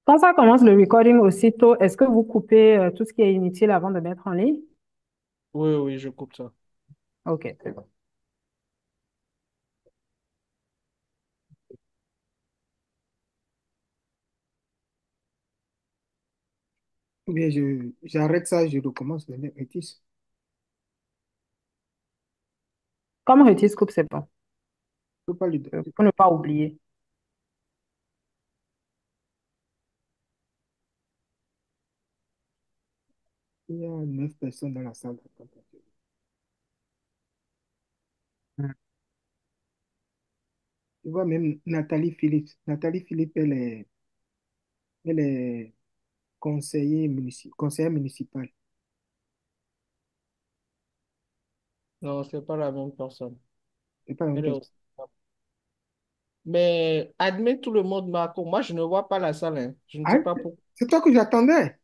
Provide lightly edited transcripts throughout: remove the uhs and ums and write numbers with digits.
Quand ça commence le recording aussitôt, est-ce que vous coupez tout ce qui est inutile avant de mettre en ligne? Oui, oui, je coupe ça. Ok, c'est bon. Ou bien j'arrête ça, je recommence le bêtises. Comme Rétis coupe, c'est bon. Je peux pas lui Pour ne pas oublier. Il y a 9 personnes dans la salle. Mm. Tu vois, même Nathalie Philippe. Nathalie Philippe, elle est conseillère municipale. Non, c'est pas la même personne. C'est pas la même Elle est personne. aussi- Mais admets tout le monde, Marco. Moi, je ne vois pas la salle, hein. Je ne Ah, sais pas pourquoi. c'est toi que j'attendais.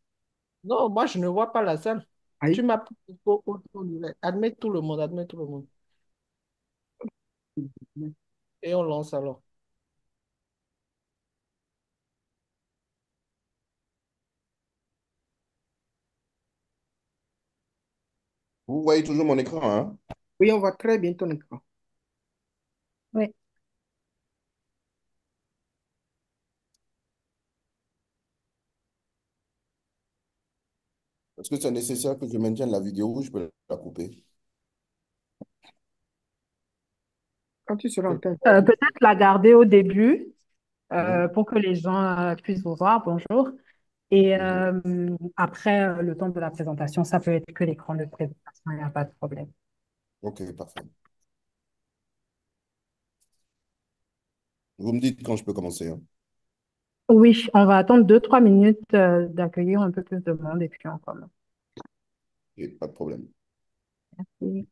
Non, moi, je ne vois pas la salle. Tu Aïe. m'as pris au direct. Admets tout le monde, admets tout le monde. Et on lance alors. Vous voyez toujours mon écran, hein? Oui, on voit très bien ton écran. Oui. Est-ce que c'est nécessaire que je maintienne la vidéo ou je peux la couper? Quand tu seras en train. Peut-être la garder au début Mhm, pour que les gens puissent vous voir. Bonjour. Et mhm. après, le temps de la présentation, ça peut être que l'écran de présentation, il n'y a pas de problème. Ok, parfait. Vous me dites quand je peux commencer, hein? Oui, on va attendre 2, 3 minutes d'accueillir un peu plus de monde et puis on commence. Ok, pas de problème. Oui.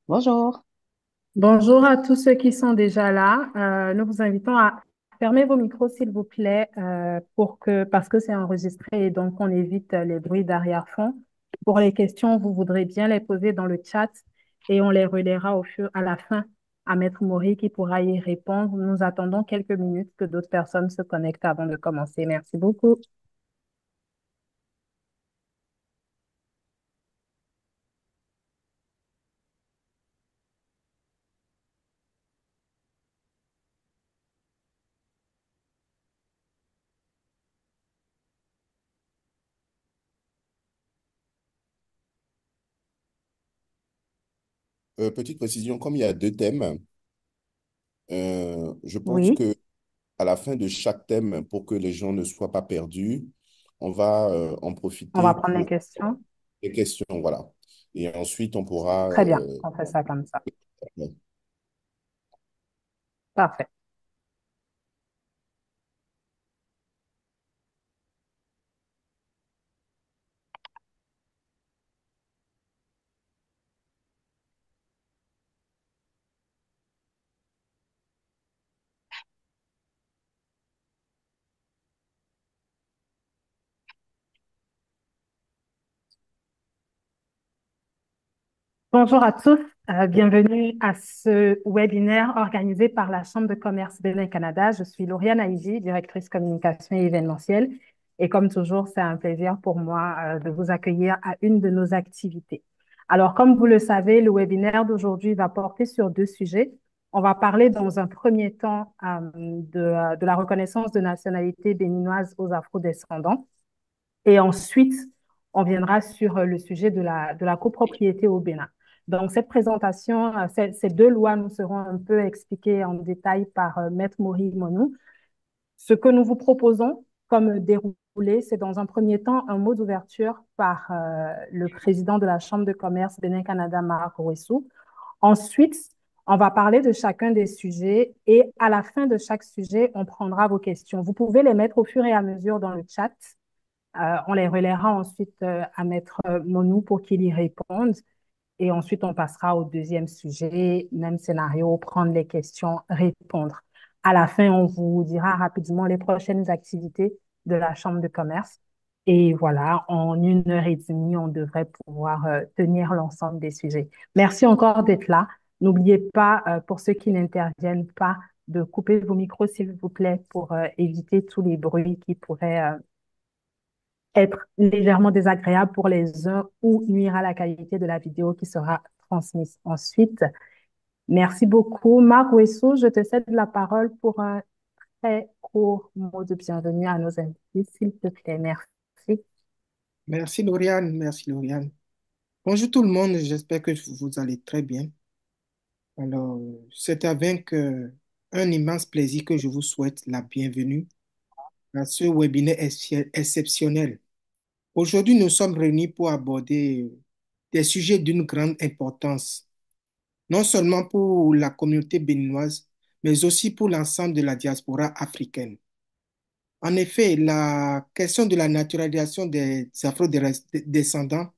Bonjour. Bonjour à tous ceux qui sont déjà là. Nous vous invitons à fermer vos micros, s'il vous plaît, parce que c'est enregistré et donc on évite les bruits d'arrière-fond. Pour les questions, vous voudrez bien les poser dans le chat et on les relaiera à la fin à Maître Maury qui pourra y répondre. Nous attendons quelques minutes que d'autres personnes se connectent avant de commencer. Merci beaucoup. Petite précision, comme il y a deux thèmes, je pense Oui, que à la fin de chaque thème, pour que les gens ne soient pas perdus, on va en on va profiter prendre les pour questions. les questions, voilà. Et ensuite, on pourra... Très bien, on fait ça comme ça. Parfait. Bonjour à tous, bienvenue à ce webinaire organisé par la Chambre de commerce Bénin-Canada. Je suis Lauriane Haïdi, directrice communication et événementielle. Et comme toujours, c'est un plaisir pour moi de vous accueillir à une de nos activités. Alors, comme vous le savez, le webinaire d'aujourd'hui va porter sur 2 sujets. On va parler dans un premier temps de la reconnaissance de nationalité béninoise aux Afro-descendants. Et ensuite, on viendra sur le sujet de la copropriété au Bénin. Donc, cette présentation, ces 2 lois nous seront un peu expliquées en détail par Maître Maury Monou. Ce que nous vous proposons comme déroulé, c'est dans un premier temps un mot d'ouverture par le président de la Chambre de commerce Bénin-Canada, Marc Ouessou. Ensuite, on va parler de chacun des sujets et à la fin de chaque sujet, on prendra vos questions. Vous pouvez les mettre au fur et à mesure dans le chat On les relaiera ensuite à Maître Monou pour qu'il y réponde. Et ensuite, on passera au deuxième sujet, même scénario, prendre les questions, répondre. À la fin, on vous dira rapidement les prochaines activités de la Chambre de commerce. Et voilà, en 1 heure et demie, on devrait pouvoir tenir l'ensemble des sujets. Merci encore d'être là. N'oubliez pas, pour ceux qui n'interviennent pas, de couper vos micros, s'il vous plaît, pour éviter tous les bruits qui pourraient être légèrement désagréable pour les uns ou nuire à la qualité de la vidéo qui sera transmise ensuite. Merci beaucoup. Marc Wessou, je te cède la parole pour un très court mot de bienvenue à nos invités, s'il te plaît. Merci. Merci Lauriane, merci Lauriane. Bonjour tout le monde, j'espère que vous allez très bien. Alors, c'est avec un immense plaisir que je vous souhaite la bienvenue à ce webinaire exceptionnel. Aujourd'hui, nous sommes réunis pour aborder des sujets d'une grande importance, non seulement pour la communauté béninoise, mais aussi pour l'ensemble de la diaspora africaine. En effet, la question de la naturalisation des afro-descendants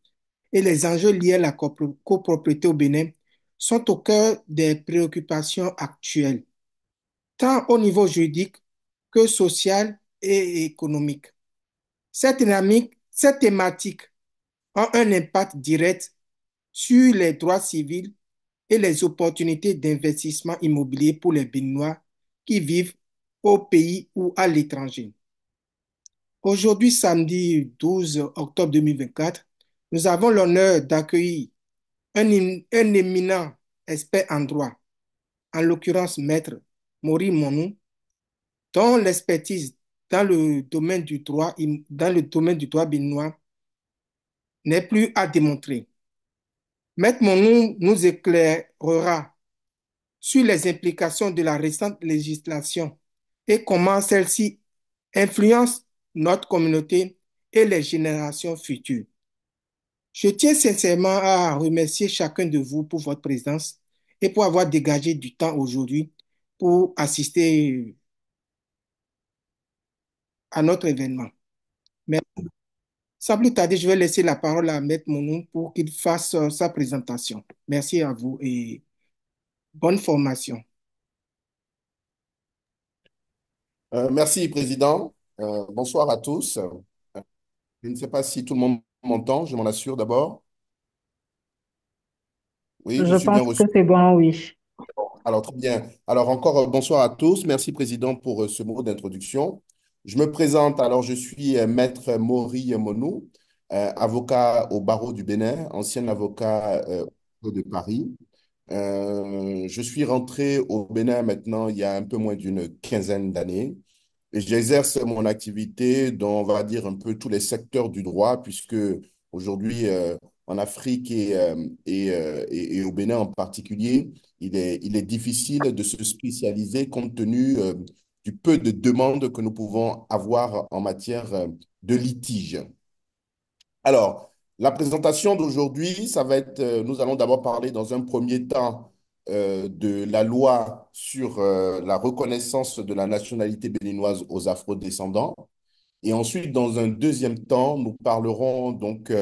et les enjeux liés à la copropriété au Bénin sont au cœur des préoccupations actuelles, tant au niveau juridique que social et économique. Cette thématique a un impact direct sur les droits civils et les opportunités d'investissement immobilier pour les Béninois qui vivent au pays ou à l'étranger. Aujourd'hui, samedi 12 octobre 2024, nous avons l'honneur d'accueillir un éminent expert en droit, en l'occurrence Maître Maurice Monou, dont l'expertise dans le domaine du droit béninois n'est plus à démontrer. Maître Monou nous éclairera sur les implications de la récente législation et comment celle-ci influence notre communauté et les générations futures. Je tiens sincèrement à remercier chacun de vous pour votre présence et pour avoir dégagé du temps aujourd'hui pour assister à notre événement. Mais sans plus tarder, je vais laisser la parole à Maître Mounou pour qu'il fasse sa présentation. Merci à vous et bonne formation. Merci, Président. Bonsoir à tous. Je ne sais pas si tout le monde m'entend, je m'en assure d'abord. Oui, je Je suis bien pense que reçu. c'est bon, oui. Alors, très bien. Alors, encore bonsoir à tous. Merci, Président, pour ce mot d'introduction. Je me présente. Alors, je suis Maître Maury Monou, avocat au barreau du Bénin, ancien avocat de Paris. Je suis rentré au Bénin maintenant il y a un peu moins d'une quinzaine d'années. Et j'exerce mon activité dans, on va dire, un peu tous les secteurs du droit, puisque aujourd'hui, en Afrique et au Bénin en particulier, il est difficile de se spécialiser compte tenu du peu de demandes que nous pouvons avoir en matière de litige. Alors, la présentation d'aujourd'hui, ça va être, nous allons d'abord parler dans un premier temps de la loi sur la reconnaissance de la nationalité béninoise aux afro-descendants. Et ensuite, dans un deuxième temps, nous parlerons donc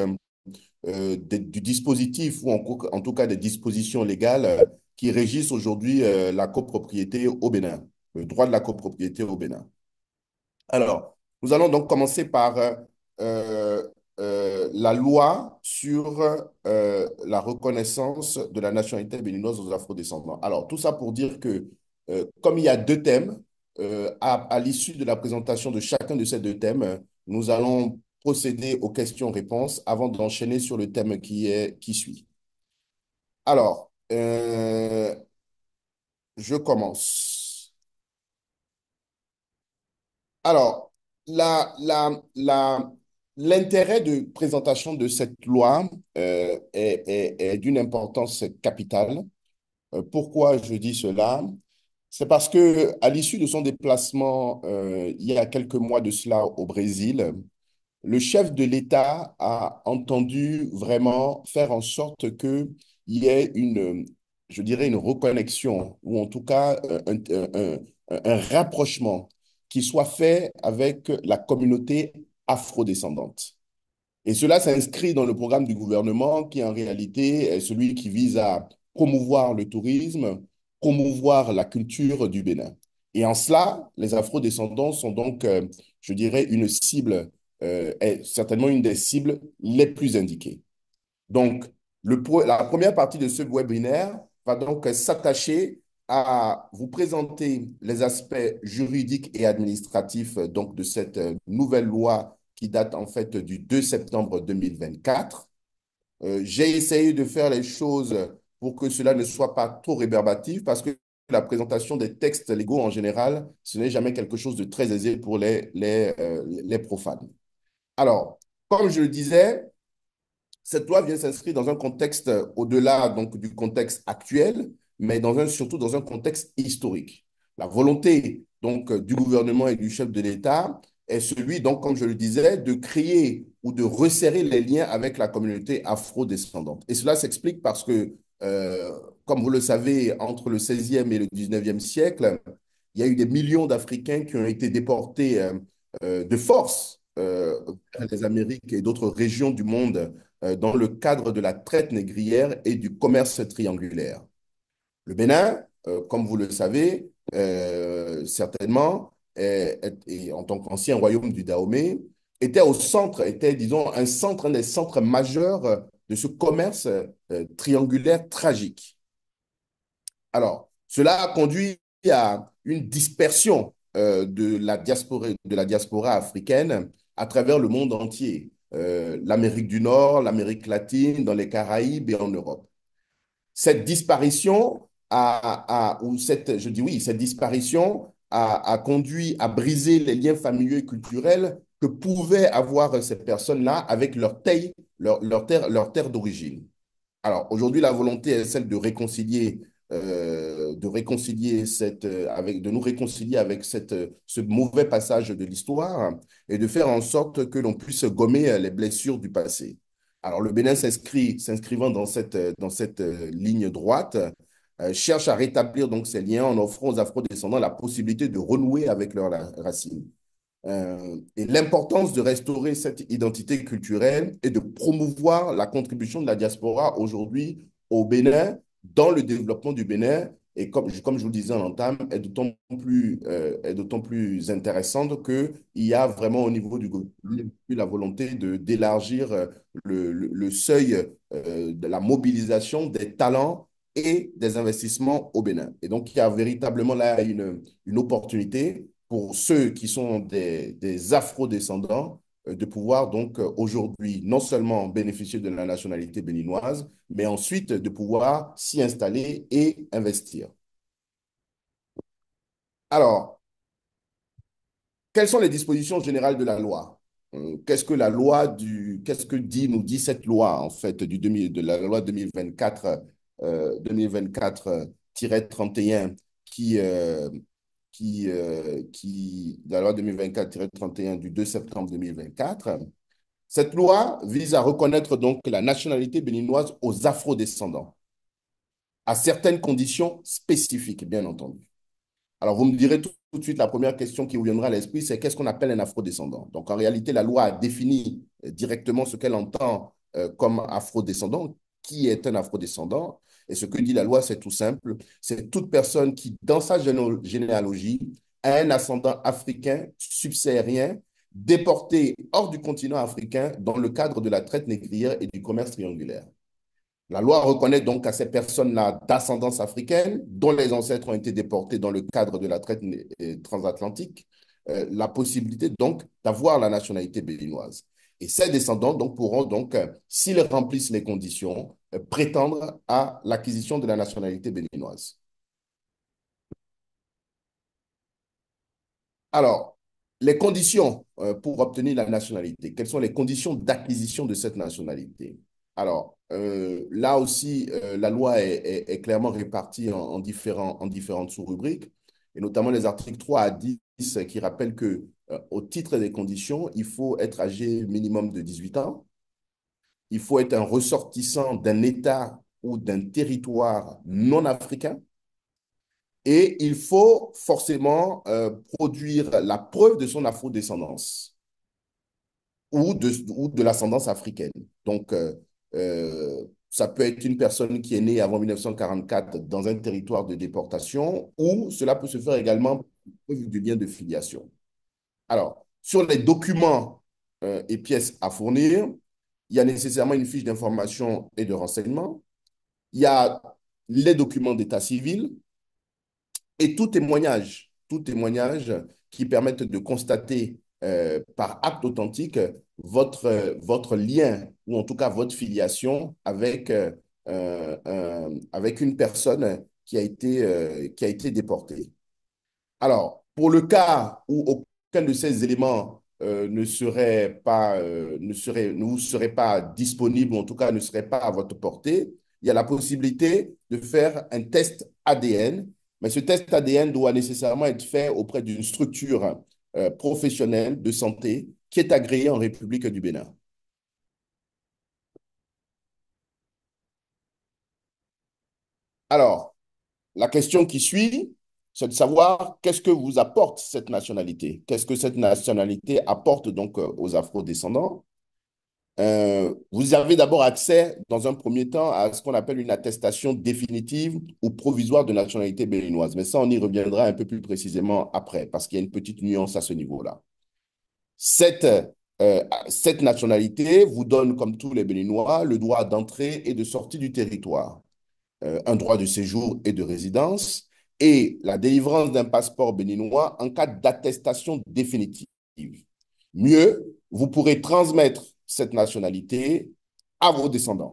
du dispositif ou en tout cas des dispositions légales qui régissent aujourd'hui la copropriété au Bénin, le droit de la copropriété au Bénin. Alors, nous allons donc commencer par euh, la loi sur la reconnaissance de la nationalité béninoise aux afrodescendants. Alors, tout ça pour dire que, comme il y a deux thèmes, à l'issue de la présentation de chacun de ces deux thèmes, nous allons procéder aux questions-réponses avant d'enchaîner sur le thème qui suit. Alors, je commence. Alors, l'intérêt de présentation de cette loi est d'une importance capitale. Pourquoi je dis cela? C'est parce que à l'issue de son déplacement il y a quelques mois de cela au Brésil, le chef de l'État a entendu vraiment faire en sorte qu'il y ait je dirais, une reconnexion, ou en tout cas un rapprochement qui soit fait avec la communauté afrodescendantes. Et cela s'inscrit dans le programme du gouvernement qui, en réalité, est celui qui vise à promouvoir le tourisme, promouvoir la culture du Bénin. Et en cela, les afrodescendants sont donc, je dirais, une cible, est certainement une des cibles les plus indiquées. Donc, la première partie de ce webinaire va donc s'attacher à vous présenter les aspects juridiques et administratifs donc, de cette nouvelle loi qui date en fait du 2 septembre 2024. J'ai essayé de faire les choses pour que cela ne soit pas trop rébarbatif parce que la présentation des textes légaux en général, ce n'est jamais quelque chose de très aisé pour les profanes. Alors, comme je le disais, cette loi vient s'inscrire dans un contexte au-delà donc, du contexte actuel, mais surtout dans un contexte historique. La volonté donc, du gouvernement et du chef de l'État est celui, donc, comme je le disais, de créer ou de resserrer les liens avec la communauté afro-descendante. Et cela s'explique parce que, comme vous le savez, entre le 16e et le 19e siècle, il y a eu des millions d'Africains qui ont été déportés de force vers les Amériques et d'autres régions du monde dans le cadre de la traite négrière et du commerce triangulaire. Le Bénin, comme vous le savez, certainement, en tant qu'ancien royaume du Dahomey, était au centre, était, disons, un des centres majeurs de ce commerce triangulaire tragique. Alors, cela a conduit à une dispersion de la diaspora africaine à travers le monde entier, l'Amérique du Nord, l'Amérique latine, dans les Caraïbes et en Europe. Cette disparition je dis oui, cette disparition a conduit à briser les liens familiaux et culturels que pouvaient avoir ces personnes-là avec leur terre d'origine. Alors, aujourd'hui, la volonté est celle de nous réconcilier avec ce mauvais passage de l'histoire et de faire en sorte que l'on puisse gommer les blessures du passé. Alors, le Bénin s'inscrivant dans cette ligne droite, cherche à rétablir donc ces liens en offrant aux afro-descendants la possibilité de renouer avec leurs racines. Et l'importance de restaurer cette identité culturelle et de promouvoir la contribution de la diaspora aujourd'hui au Bénin, dans le développement du Bénin, et comme je vous le disais en entame, est d'autant plus intéressante qu'il y a vraiment au niveau du gouvernement la volonté d'élargir le seuil de la mobilisation des talents et des investissements au Bénin. Et donc, il y a véritablement là une opportunité pour ceux qui sont des afro-descendants de pouvoir donc aujourd'hui non seulement bénéficier de la nationalité béninoise, mais ensuite de pouvoir s'y installer et investir. Alors, quelles sont les dispositions générales de la loi? Qu'est-ce que nous dit cette loi, en fait, de la loi 2024-31 la loi 2024-31 du 2 septembre 2024. Cette loi vise à reconnaître donc la nationalité béninoise aux afro-descendants, à certaines conditions spécifiques, bien entendu. Alors, vous me direz tout de suite, la première question qui vous viendra à l'esprit, c'est qu'est-ce qu'on appelle un afro-descendant? Donc, en réalité, la loi a défini directement ce qu'elle entend comme afro-descendant. Qui est un afro-descendant? Et ce que dit la loi, c'est tout simple. C'est toute personne qui, dans sa généalogie, a un ascendant africain, subsahárien, déporté hors du continent africain dans le cadre de la traite négrière et du commerce triangulaire. La loi reconnaît donc à ces personnes-là d'ascendance africaine, dont les ancêtres ont été déportés dans le cadre de la traite transatlantique, la possibilité donc d'avoir la nationalité béninoise. Et ces descendants donc, pourront donc, s'ils remplissent les conditions, prétendre à l'acquisition de la nationalité béninoise. Alors, les conditions pour obtenir la nationalité, quelles sont les conditions d'acquisition de cette nationalité? Alors, là aussi, la loi est clairement répartie en différentes sous-rubriques, et notamment les articles 3 à 10 qui rappellent que, au titre des conditions, il faut être âgé minimum de 18 ans, il faut être un ressortissant d'un État ou d'un territoire non africain, et il faut forcément produire la preuve de son afro-descendance. ou de l'ascendance africaine. Donc, ça peut être une personne qui est née avant 1944 dans un territoire de déportation, ou cela peut se faire également pour du lien de filiation. Alors, sur les documents et pièces à fournir, il y a nécessairement une fiche d'information et de renseignement. Il y a les documents d'état civil et tout témoignage qui permettent de constater par acte authentique votre lien ou en tout cas votre filiation avec une personne qui a été déportée. Alors, pour le cas où aucun de ces éléments ne vous serait pas disponible, ou en tout cas ne serait pas à votre portée, il y a la possibilité de faire un test ADN, mais ce test ADN doit nécessairement être fait auprès d'une structure professionnelle de santé qui est agréée en République du Bénin. Alors, la question qui suit, c'est de savoir qu'est-ce que vous apporte cette nationalité? Qu'est-ce que cette nationalité apporte donc aux Afro-descendants? Vous avez d'abord accès, dans un premier temps, à ce qu'on appelle une attestation définitive ou provisoire de nationalité béninoise. Mais ça, on y reviendra un peu plus précisément après, parce qu'il y a une petite nuance à ce niveau-là. Cette, cette nationalité vous donne, comme tous les Béninois, le droit d'entrée et de sortie du territoire, un droit de séjour et de résidence, et la délivrance d'un passeport béninois en cas d'attestation définitive. Mieux, vous pourrez transmettre cette nationalité à vos descendants.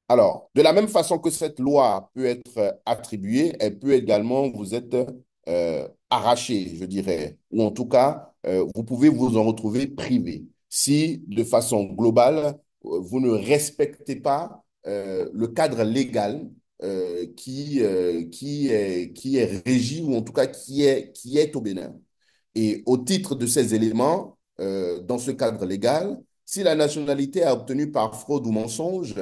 Alors, de la même façon que cette loi peut être attribuée, elle peut également vous être arrachée, je dirais, ou en tout cas, vous pouvez vous en retrouver privé si, de façon globale, vous ne respectez pas le cadre légal qui est régi, ou en tout cas qui est au Bénin. Et au titre de ces éléments, dans ce cadre légal, si la nationalité est obtenue par fraude ou mensonge,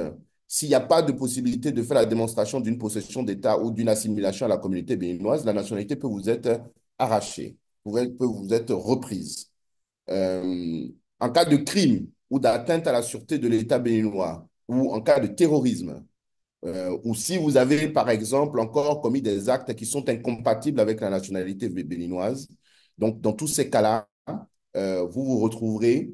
s'il n'y a pas de possibilité de faire la démonstration d'une possession d'État ou d'une assimilation à la communauté béninoise, la nationalité peut vous être arrachée, peut vous être reprise. Euh, En cas de crime ou d'atteinte à la sûreté de l'État béninois, ou en cas de terrorisme, ou si vous avez, par exemple, encore commis des actes qui sont incompatibles avec la nationalité béninoise. Donc, dans tous ces cas-là, vous vous retrouverez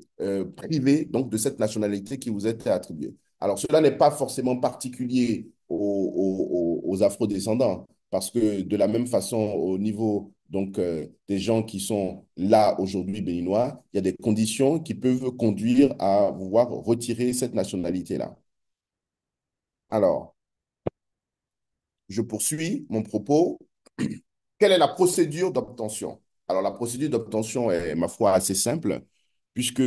privé donc, de cette nationalité qui vous est attribuée. Alors, cela n'est pas forcément particulier aux afro-descendants, parce que de la même façon, au niveau donc, des gens qui sont là aujourd'hui béninois, il y a des conditions qui peuvent conduire à vouloir retirer cette nationalité-là. Alors, je poursuis mon propos. Quelle est la procédure d'obtention? Alors, la procédure d'obtention est, ma foi, assez simple, puisque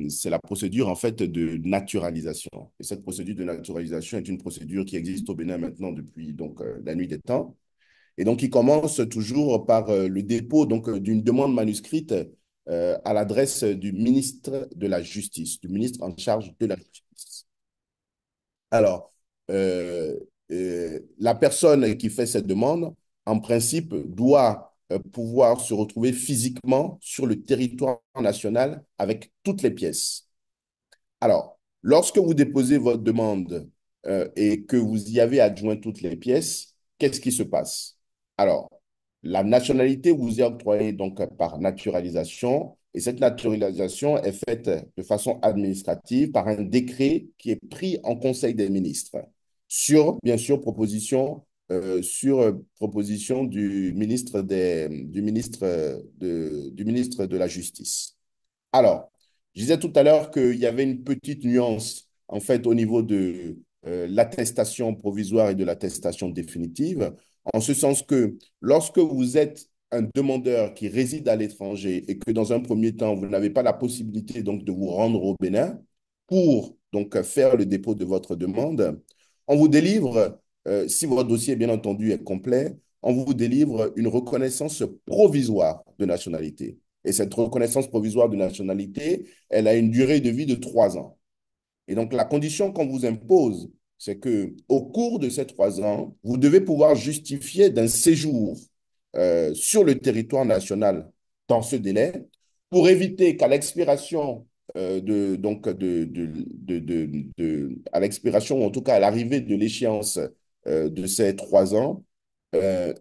c'est la procédure, en fait, de naturalisation. Et cette procédure de naturalisation est une procédure qui existe au Bénin maintenant depuis donc, la nuit des temps. Et donc, il commence toujours par le dépôt donc, d'une demande manuscrite à l'adresse du ministre de la Justice, du ministre en charge de la Justice. Alors, euh, la personne qui fait cette demande, en principe, doit pouvoir se retrouver physiquement sur le territoire national avec toutes les pièces. Alors, lorsque vous déposez votre demande et que vous y avez adjoint toutes les pièces, qu'est-ce qui se passe? Alors, la nationalité vous est octroyée donc par naturalisation et cette naturalisation est faite de façon administrative par un décret qui est pris en Conseil des ministres sur, bien sûr, proposition du ministre de la Justice. Alors, je disais tout à l'heure qu'il y avait une petite nuance, en fait, au niveau de l'attestation provisoire et de l'attestation définitive, en ce sens que lorsque vous êtes un demandeur qui réside à l'étranger et que dans un premier temps, vous n'avez pas la possibilité donc de vous rendre au Bénin pour donc faire le dépôt de votre demande, on vous délivre, si votre dossier, bien entendu, est complet, on vous délivre une reconnaissance provisoire de nationalité. Et cette reconnaissance provisoire de nationalité, elle a une durée de vie de 3 ans. Et donc, la condition qu'on vous impose, c'est qu'au cours de ces 3 ans, vous devez pouvoir justifier d'un séjour sur le territoire national dans ce délai pour éviter qu'à l'expiration à l'expiration, ou en tout cas à l'arrivée de l'échéance de ces 3 ans,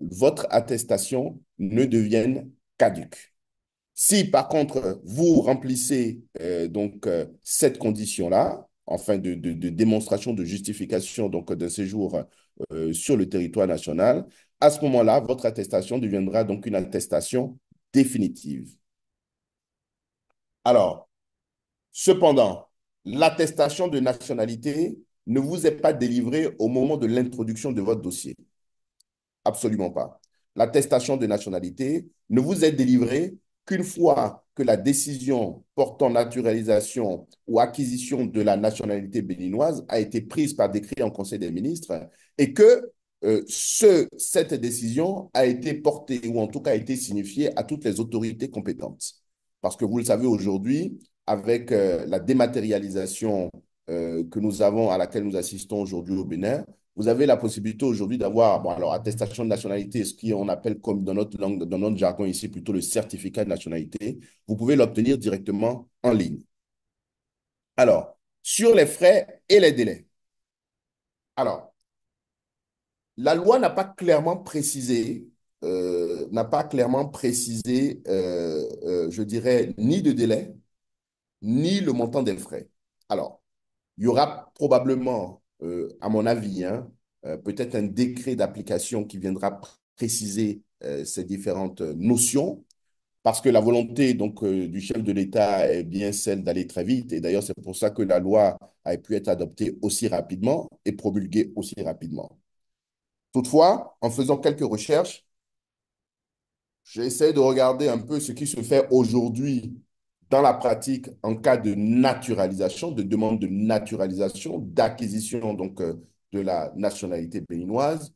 votre attestation ne devienne caduque. Si par contre vous remplissez cette condition-là, enfin de démonstration de justification donc d'un séjour sur le territoire national, à ce moment-là, votre attestation deviendra donc une attestation définitive. Alors, cependant, l'attestation de nationalité ne vous est pas délivrée au moment de l'introduction de votre dossier. Absolument pas. L'attestation de nationalité ne vous est délivrée qu'une fois que la décision portant naturalisation ou acquisition de la nationalité béninoise a été prise par décret en Conseil des ministres et que cette décision a été portée ou en tout cas a été signifiée à toutes les autorités compétentes. Parce que vous le savez aujourd'hui, avec la dématérialisation que nous avons, à laquelle nous assistons aujourd'hui au Bénin, vous avez la possibilité aujourd'hui d'avoir, bon, alors, attestation de nationalité, ce qu'on appelle comme dans notre langue, dans notre jargon ici, plutôt le certificat de nationalité. Vous pouvez l'obtenir directement en ligne. Alors, sur les frais et les délais. Alors, la loi n'a pas clairement précisé, je dirais, ni de délai, ni le montant des frais. Alors, il y aura probablement, à mon avis, hein, peut-être un décret d'application qui viendra préciser ces différentes notions, parce que la volonté donc, du chef de l'État est bien celle d'aller très vite. Et d'ailleurs, c'est pour ça que la loi a pu être adoptée aussi rapidement et promulguée aussi rapidement. Toutefois, en faisant quelques recherches, j'ai essayé de regarder un peu ce qui se fait aujourd'hui dans la pratique en cas de naturalisation, de demande de naturalisation, d'acquisition donc de la nationalité béninoise,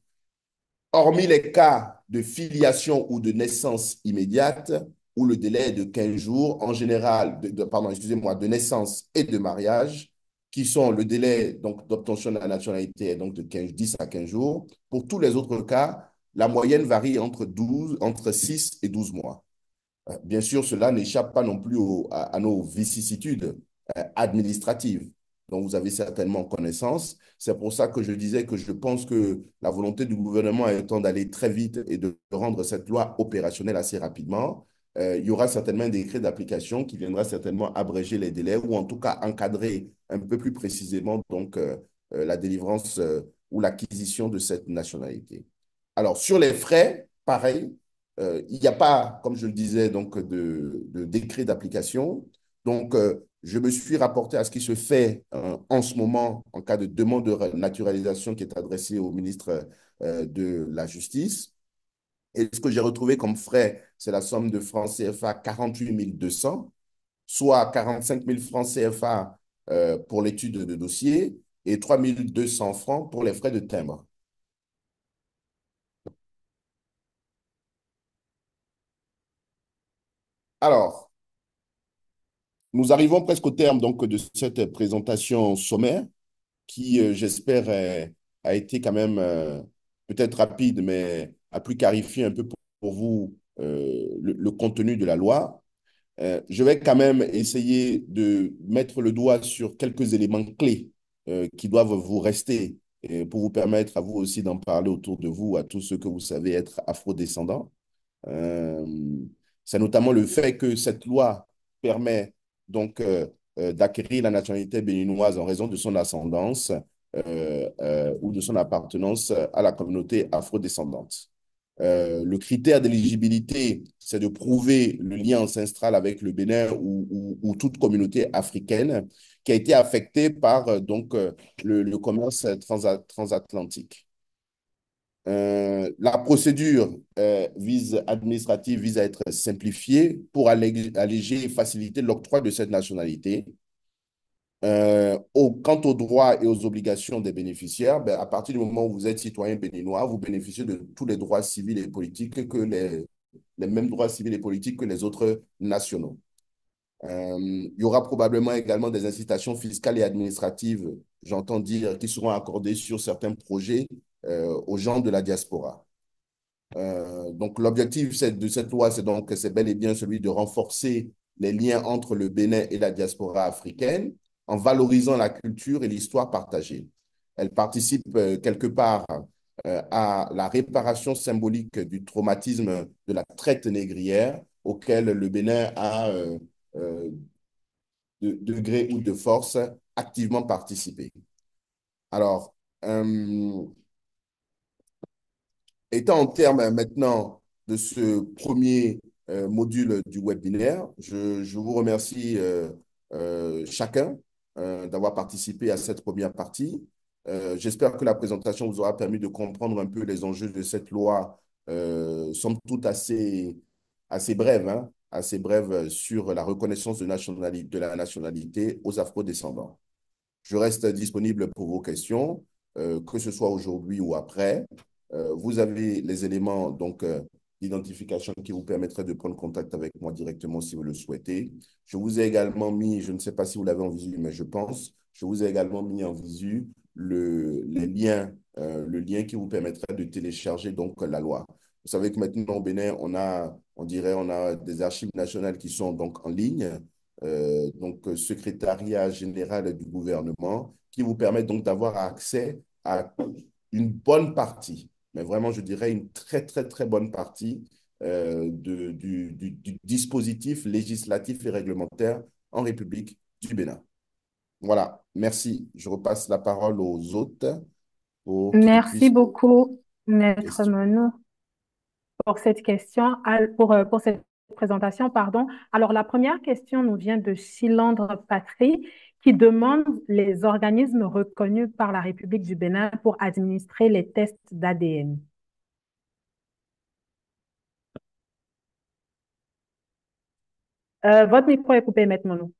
hormis les cas de filiation ou de naissance immédiate, où le délai est de 15 jours, en général, pardon, excusez-moi, de naissance et de mariage, qui sont le délai donc d'obtention de la nationalité est donc de 10 à 15 jours. Pour tous les autres cas, la moyenne varie entre 6 et 12 mois. Bien sûr, cela n'échappe pas non plus à nos vicissitudes administratives dont vous avez certainement connaissance. C'est pour ça que je disais que je pense que la volonté du gouvernement étant d'aller très vite et de rendre cette loi opérationnelle assez rapidement, il y aura certainement un décret d'application qui viendra certainement abréger les délais ou en tout cas encadrer un peu plus précisément donc, la délivrance ou l'acquisition de cette nationalité. Alors, sur les frais, pareil, il n'y a pas, comme je le disais, donc, de décret d'application. Donc, je me suis rapporté à ce qui se fait en ce moment en cas de demande de naturalisation qui est adressée au ministre de la Justice. Et ce que j'ai retrouvé comme frais, c'est la somme de francs CFA 48 200, soit 45 000 francs CFA pour l'étude de dossier et 3 200 francs pour les frais de timbre. Alors, nous arrivons presque au terme donc, de cette présentation sommaire qui, j'espère, a été quand même peut-être rapide, mais a pu clarifier un peu pour vous le contenu de la loi. Je vais quand même essayer de mettre le doigt sur quelques éléments clés qui doivent vous rester pour vous permettre à vous aussi d'en parler autour de vous, à tous ceux que vous savez être afrodescendants. Euh, c'est notamment le fait que cette loi permet donc d'acquérir la nationalité béninoise en raison de son ascendance ou de son appartenance à la communauté afrodescendante. Le critère d'éligibilité, c'est de prouver le lien ancestral avec le Bénin ou toute communauté africaine qui a été affectée par le commerce transatlantique. La procédure administrative vise à être simplifiée pour alléger et faciliter l'octroi de cette nationalité. Quant aux droits et aux obligations des bénéficiaires, ben, à partir du moment où vous êtes citoyen béninois, vous bénéficiez de tous les droits civils et politiques les mêmes droits civils et politiques que les autres nationaux. Il y aura probablement également des incitations fiscales et administratives, j'entends dire, qui seront accordées sur certains projets aux gens de la diaspora. Donc, l'objectif de cette loi, c'est bel et bien celui de renforcer les liens entre le Bénin et la diaspora africaine en valorisant la culture et l'histoire partagée. Elle participe quelque part à la réparation symbolique du traumatisme de la traite négrière auquel le Bénin a, de gré ou de force, activement participé. Alors, étant en termes maintenant de ce premier module du webinaire, je vous remercie chacun d'avoir participé à cette première partie. J'espère que la présentation vous aura permis de comprendre un peu les enjeux de cette loi, somme toute assez brève, hein, assez brève sur la reconnaissance de la nationalité aux afro-descendants. Je reste disponible pour vos questions, que ce soit aujourd'hui ou après. Vous avez les éléments donc d'identification qui vous permettraient de prendre contact avec moi directement si vous le souhaitez. Je vous ai également mis, je ne sais pas si vous l'avez en visu, mais je pense, je vous ai également mis en visu le lien qui vous permettra de télécharger donc la loi. Vous savez que maintenant au Bénin, on a des archives nationales qui sont donc en ligne. Secrétariat général du gouvernement, qui vous permet donc d'avoir accès à une bonne partie, mais vraiment, je dirais une très, très, très bonne partie du dispositif législatif et réglementaire en République du Bénin. Voilà, merci. Je repasse la parole aux autres pour qu'ils Merci puissent beaucoup, Maître questionner. Menou, pour cette question, pour cette présentation, pardon. Alors, la première question nous vient de Chilandre Patrie, qui demande les organismes reconnus par la République du Bénin pour administrer les tests d'ADN. Votre micro est coupé, Maître Menou.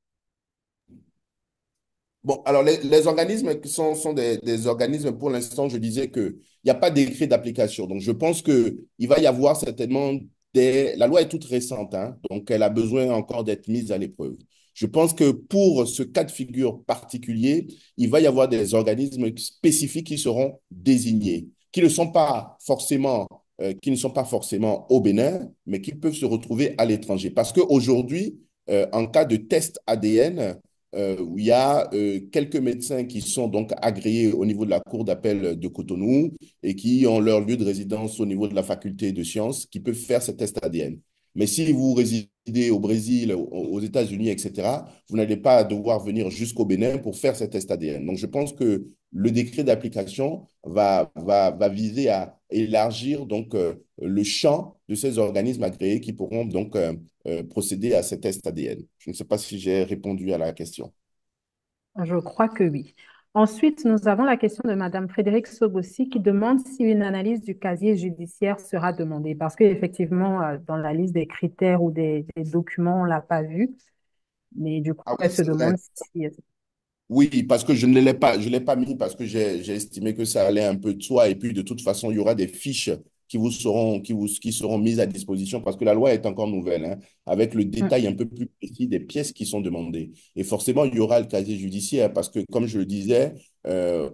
Bon, alors les organismes qui sont des organismes, pour l'instant, je disais qu'il n'y a pas de décret d'application. Donc, je pense qu'il va y avoir certainement des... La loi est toute récente, hein, donc elle a besoin encore d'être mise à l'épreuve. Je pense que pour ce cas de figure particulier, il va y avoir des organismes spécifiques qui seront désignés, qui ne sont pas forcément au Bénin, mais qui peuvent se retrouver à l'étranger. Parce qu'aujourd'hui, en cas de test ADN, où il y a quelques médecins qui sont donc agréés au niveau de la Cour d'appel de Cotonou et qui ont leur lieu de résidence au niveau de la faculté de sciences, qui peuvent faire ces tests ADN. Mais si vous résidez au Brésil, aux États-Unis, etc., vous n'allez pas devoir venir jusqu'au Bénin pour faire ces tests ADN. Donc, je pense que le décret d'application va viser à élargir donc, le champ de ces organismes agréés qui pourront donc procéder à ces tests ADN. Je ne sais pas si j'ai répondu à la question. Je crois que oui. Ensuite, nous avons la question de Madame Frédérique Sogossi qui demande si une analyse du casier judiciaire sera demandée. Parce qu'effectivement, dans la liste des critères ou des documents, on ne l'a pas vu. Mais du coup, Ah oui, elle se c'est vrai. demande si... Oui, parce que je ne l'ai pas mis parce que j'ai estimé que ça allait un peu de soi. Et puis, de toute façon, il y aura des fiches qui seront mises à disposition parce que la loi est encore nouvelle, hein, avec le détail un peu plus précis des pièces qui sont demandées. Et forcément, il y aura le casier judiciaire parce que, comme je le disais,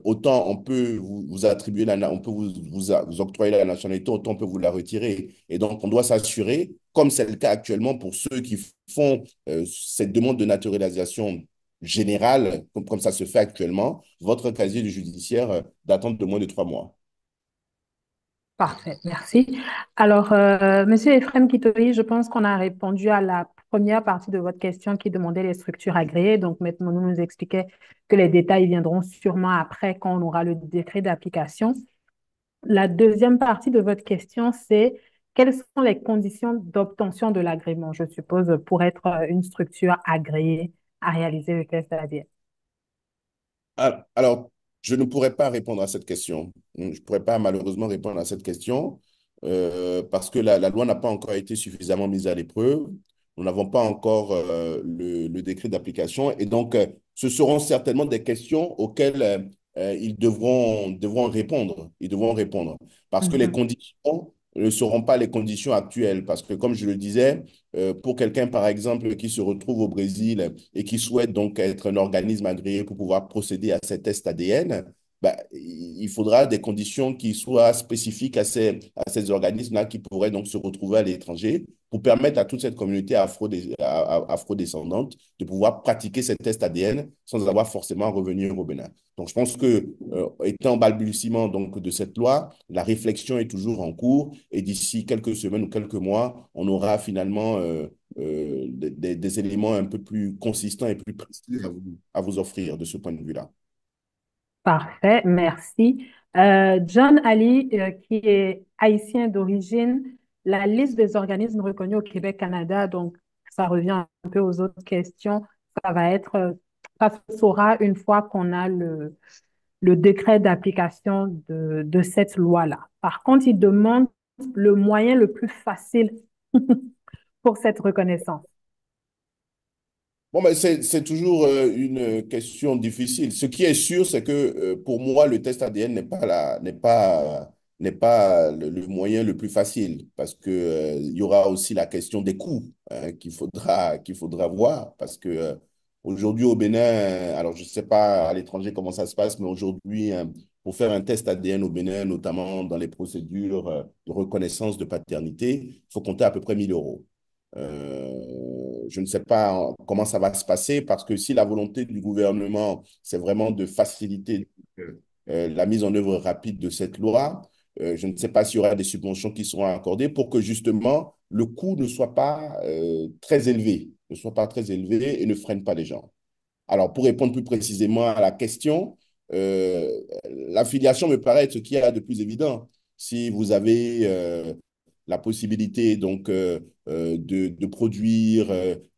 autant on peut vous attribuer on peut vous octroyer la nationalité, autant on peut vous la retirer. Et donc, on doit s'assurer, comme c'est le cas actuellement pour ceux qui font cette demande de naturalisation général, comme ça se fait actuellement, votre casier du judiciaire datant de moins de 3 mois. Parfait, merci. Alors, Monsieur Ephraim Kitoyi, je pense qu'on a répondu à la première partie de votre question qui demandait les structures agréées. Donc, maintenant, nous expliquait que les détails viendront sûrement après quand on aura le décret d'application. La deuxième partie de votre question, c'est quelles sont les conditions d'obtention de l'agrément, je suppose, pour être une structure agréée à réaliser le test ADN. Alors, je ne pourrais pas répondre à cette question. Je ne pourrais pas malheureusement répondre à cette question parce que la loi n'a pas encore été suffisamment mise à l'épreuve. Nous n'avons pas encore le décret d'application. Et donc, ce seront certainement des questions auxquelles ils devront répondre. Ils devront répondre parce que les Mhm. conditions ne seront pas les conditions actuelles. Parce que, comme je le disais, pour quelqu'un, par exemple, qui se retrouve au Brésil et qui souhaite donc être un organisme agréé pour pouvoir procéder à ces tests ADN, ben, il faudra des conditions qui soient spécifiques à ces organismes-là qui pourraient donc se retrouver à l'étranger pour permettre à toute cette communauté afrodescendante de pouvoir pratiquer ces tests ADN sans avoir forcément à revenir au Bénin. Donc, je pense que, étant balbutiement donc, de cette loi, la réflexion est toujours en cours et d'ici quelques semaines ou quelques mois, on aura finalement des éléments un peu plus consistants et plus précis à vous offrir de ce point de vue-là. Parfait, merci. John Ali, qui est haïtien d'origine, la liste des organismes reconnus au Québec-Canada, donc ça revient un peu aux autres questions, ça se saura une fois qu'on a le décret d'application de cette loi-là. Par contre, il demande le moyen le plus facile pour cette reconnaissance. Bon, mais c'est toujours une question difficile. Ce qui est sûr, c'est que pour moi, le test ADN n'est pas le moyen le plus facile parce que, il y aura aussi la question des coûts hein, qu'il faudra voir parce que aujourd'hui au Bénin, alors je ne sais pas à l'étranger comment ça se passe, mais aujourd'hui, pour faire un test ADN au Bénin, notamment dans les procédures de reconnaissance de paternité, il faut compter à peu près 1 000 euros. Je ne sais pas comment ça va se passer parce que si la volonté du gouvernement, c'est vraiment de faciliter la mise en œuvre rapide de cette loi, je ne sais pas s'il y aura des subventions qui seront accordées pour que justement le coût ne soit pas très élevé, ne soit pas très élevé et ne freine pas les gens. Alors, pour répondre plus précisément à la question, euh, l'affiliation me paraît être ce qu'il y a de plus évident. Si vous avez la possibilité donc de produire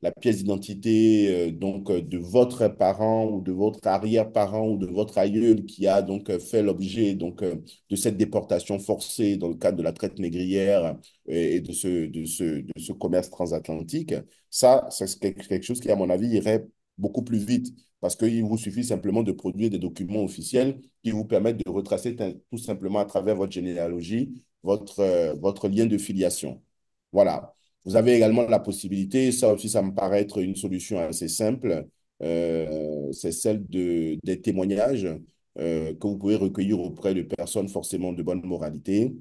la pièce d'identité de votre parent ou de votre arrière-parent ou de votre aïeul qui a donc fait l'objet de cette déportation forcée dans le cadre de la traite négrière et de ce commerce transatlantique, ça, c'est quelque chose qui, à mon avis, irait beaucoup plus vite parce qu'il vous suffit simplement de produire des documents officiels qui vous permettent de retracer tout simplement à travers votre généalogie votre lien de filiation. Voilà. Vous avez également la possibilité, ça aussi, ça me paraît être une solution assez simple, c'est celle des témoignages que vous pouvez recueillir auprès de personnes forcément de bonne moralité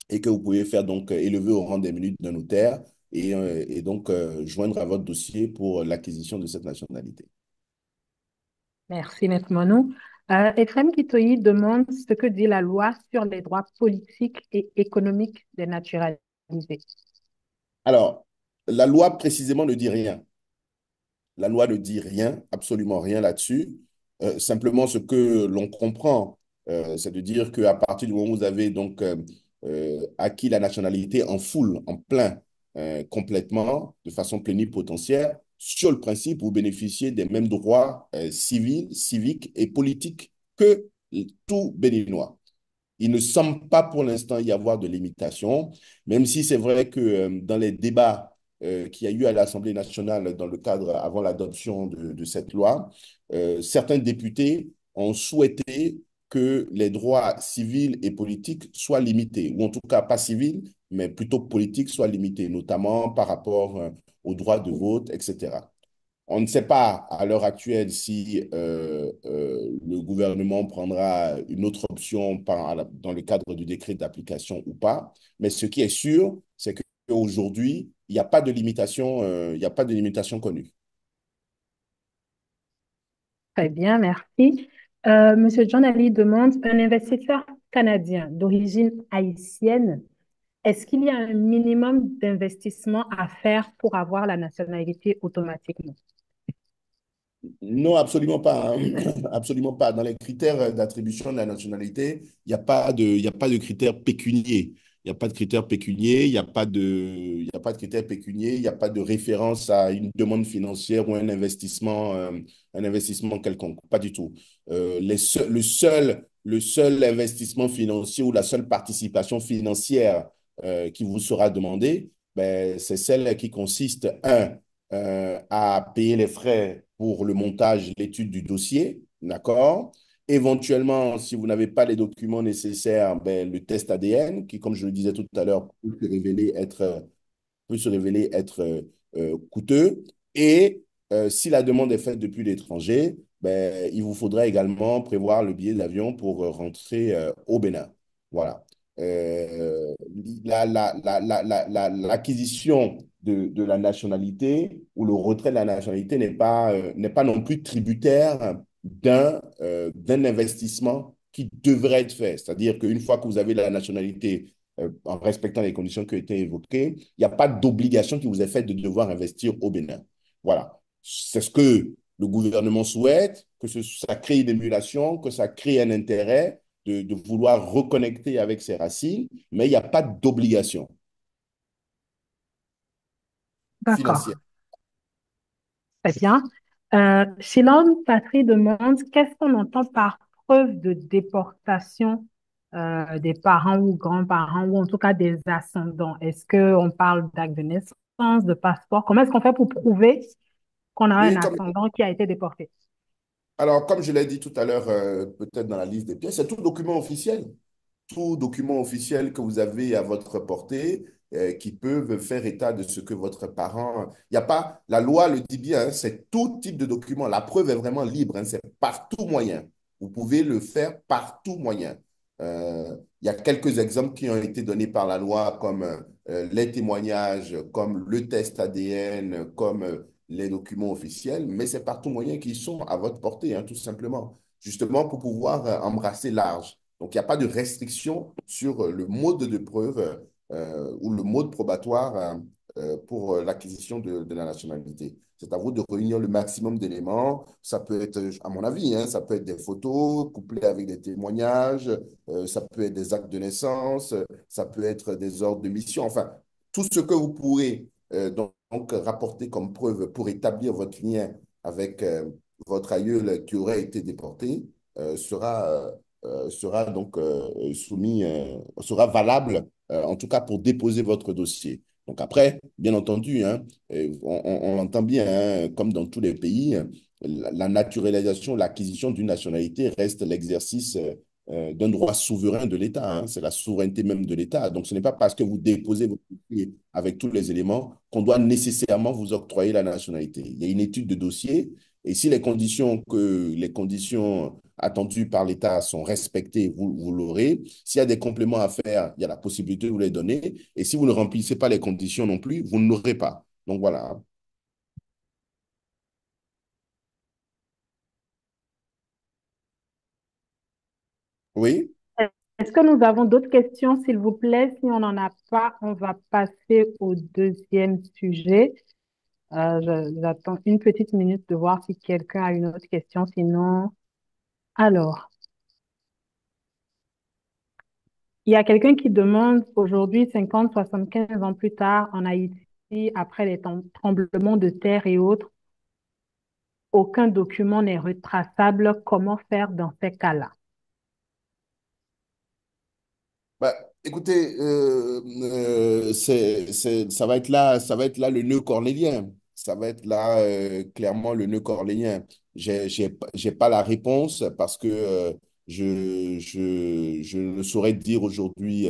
et que vous pouvez faire donc élever au rang des minutes d'un notaire et donc joindre à votre dossier pour l'acquisition de cette nationalité. Merci, Maître Monou. Ephraim Kitoyi demande ce que dit la loi sur les droits politiques et économiques des naturalisés. Alors, la loi précisément ne dit rien. La loi ne dit rien, absolument rien là-dessus. Simplement, ce que l'on comprend, c'est de dire qu'à partir du moment où vous avez donc acquis la nationalité en full, en plein, complètement, de façon plénipotentiaire, sur le principe, vous bénéficiez des mêmes droits civils, civiques et politiques que tout Béninois. Il ne semble pas pour l'instant y avoir de limitation, même si c'est vrai que dans les débats qu'il y a eu à l'Assemblée nationale dans le cadre avant l'adoption de cette loi, certains députés ont souhaité que les droits civils et politiques soient limités, ou en tout cas pas civils, mais plutôt politiques soient limités, notamment par rapport au droit de vote, etc. On ne sait pas à l'heure actuelle si le gouvernement prendra une autre option dans le cadre du décret d'application ou pas. Mais ce qui est sûr, c'est qu'aujourd'hui, il n'y a pas de limitation, il n'y a pas de limitation connue. Très bien, merci. Monsieur John Ali demande, un investisseur canadien d'origine haïtienne, est-ce qu'il y a un minimum d'investissement à faire pour avoir la nationalité automatiquement? Non, absolument pas, hein. Absolument pas. Dans les critères d'attribution de la nationalité, il y a pas de critères pécuniers. Il n'y a pas de critères pécuniers, il y a pas de critères pécuniers, il n'y a pas de référence à une demande financière ou un investissement quelconque. Pas du tout. Le seul investissement financier ou la seule participation financière qui vous sera demandée, ben, c'est celle qui consiste, à payer les frais pour le montage, l'étude du dossier, d'accord? Éventuellement, si vous n'avez pas les documents nécessaires, ben, le test ADN, qui, comme je le disais tout à l'heure, peut se révéler être coûteux. Et Si la demande est faite depuis l'étranger, ben, il vous faudra également prévoir le billet d'avion pour rentrer au Bénin. Voilà. Euh, L'acquisition de la nationalité ou le retrait de la nationalité n'est pas non plus tributaire d'un investissement qui devrait être fait. C'est-à-dire qu'une fois que vous avez la nationalité, en respectant les conditions qui ont été évoquées, il n'y a pas d'obligation qui vous est faite de devoir investir au Bénin. Voilà. C'est ce que le gouvernement souhaite, ça crée une émulation, que ça crée un intérêt de vouloir reconnecter avec ses racines, mais il n'y a pas d'obligation financière. D'accord, très bien. Shilon Patry demande qu'est-ce qu'on entend par preuve de déportation des parents ou grands-parents ou en tout cas des ascendants? Est-ce qu'on parle d'acte de naissance, de passeport? Comment est-ce qu'on fait pour prouver qu'on a un Oui, ascendant qui a été déporté? alors, comme je l'ai dit tout à l'heure, peut-être dans la liste des pièces, c'est tout document officiel. Tout document officiel que vous avez à votre portée qui peuvent faire état de ce que votre parent... Il n'y a pas... La loi le dit bien, hein, c'est tout type de document. La preuve est vraiment libre, hein, c'est par tout moyen. Vous pouvez le faire par tout moyen. Il y a quelques exemples qui ont été donnés par la loi, comme les témoignages, comme le test ADN, comme les documents officiels, mais c'est par tout moyen qui sont à votre portée, hein, tout simplement, justement pour pouvoir embrasser large. Donc, il n'y a pas de restriction sur le mode de preuve ou le mode probatoire pour l'acquisition de la nationalité. C'est à vous de réunir le maximum d'éléments. Ça peut être, à mon avis, hein, ça peut être des photos couplées avec des témoignages, ça peut être des actes de naissance, ça peut être des ordres de mission. Enfin, tout ce que vous pourrez donc rapporter comme preuve pour établir votre lien avec votre aïeul qui aurait été déporté sera donc sera valable, en tout cas pour déposer votre dossier. Donc après, bien entendu, hein, on entend bien, hein, comme dans tous les pays, la naturalisation, l'acquisition d'une nationalité reste l'exercice d'un droit souverain de l'État. Hein. C'est la souveraineté même de l'État. Donc ce n'est pas parce que vous déposez votre dossier avec tous les éléments qu'on doit nécessairement vous octroyer la nationalité. Il y a une étude de dossier et si les conditions attendues par l'État sont respectées, vous l'aurez. S'il y a des compléments à faire, il y a la possibilité de vous les donner. Et si vous ne remplissez pas les conditions non plus, vous ne l'aurez pas. Donc voilà. Oui. Est-ce que nous avons d'autres questions, s'il vous plaît? Si on n'en a pas, on va passer au deuxième sujet. J'attends une petite minute de voir si quelqu'un a une autre question. Sinon, alors, il y a quelqu'un qui demande aujourd'hui, 50, 75 ans plus tard, en Haïti, après les tremblements de terre et autres, aucun document n'est retraçable. Comment faire dans ces cas-là? Bah, écoutez, ça va être là le nœud cornélien. Ça va être là clairement le nœud cornélien. J'ai pas la réponse parce que je ne saurais dire aujourd'hui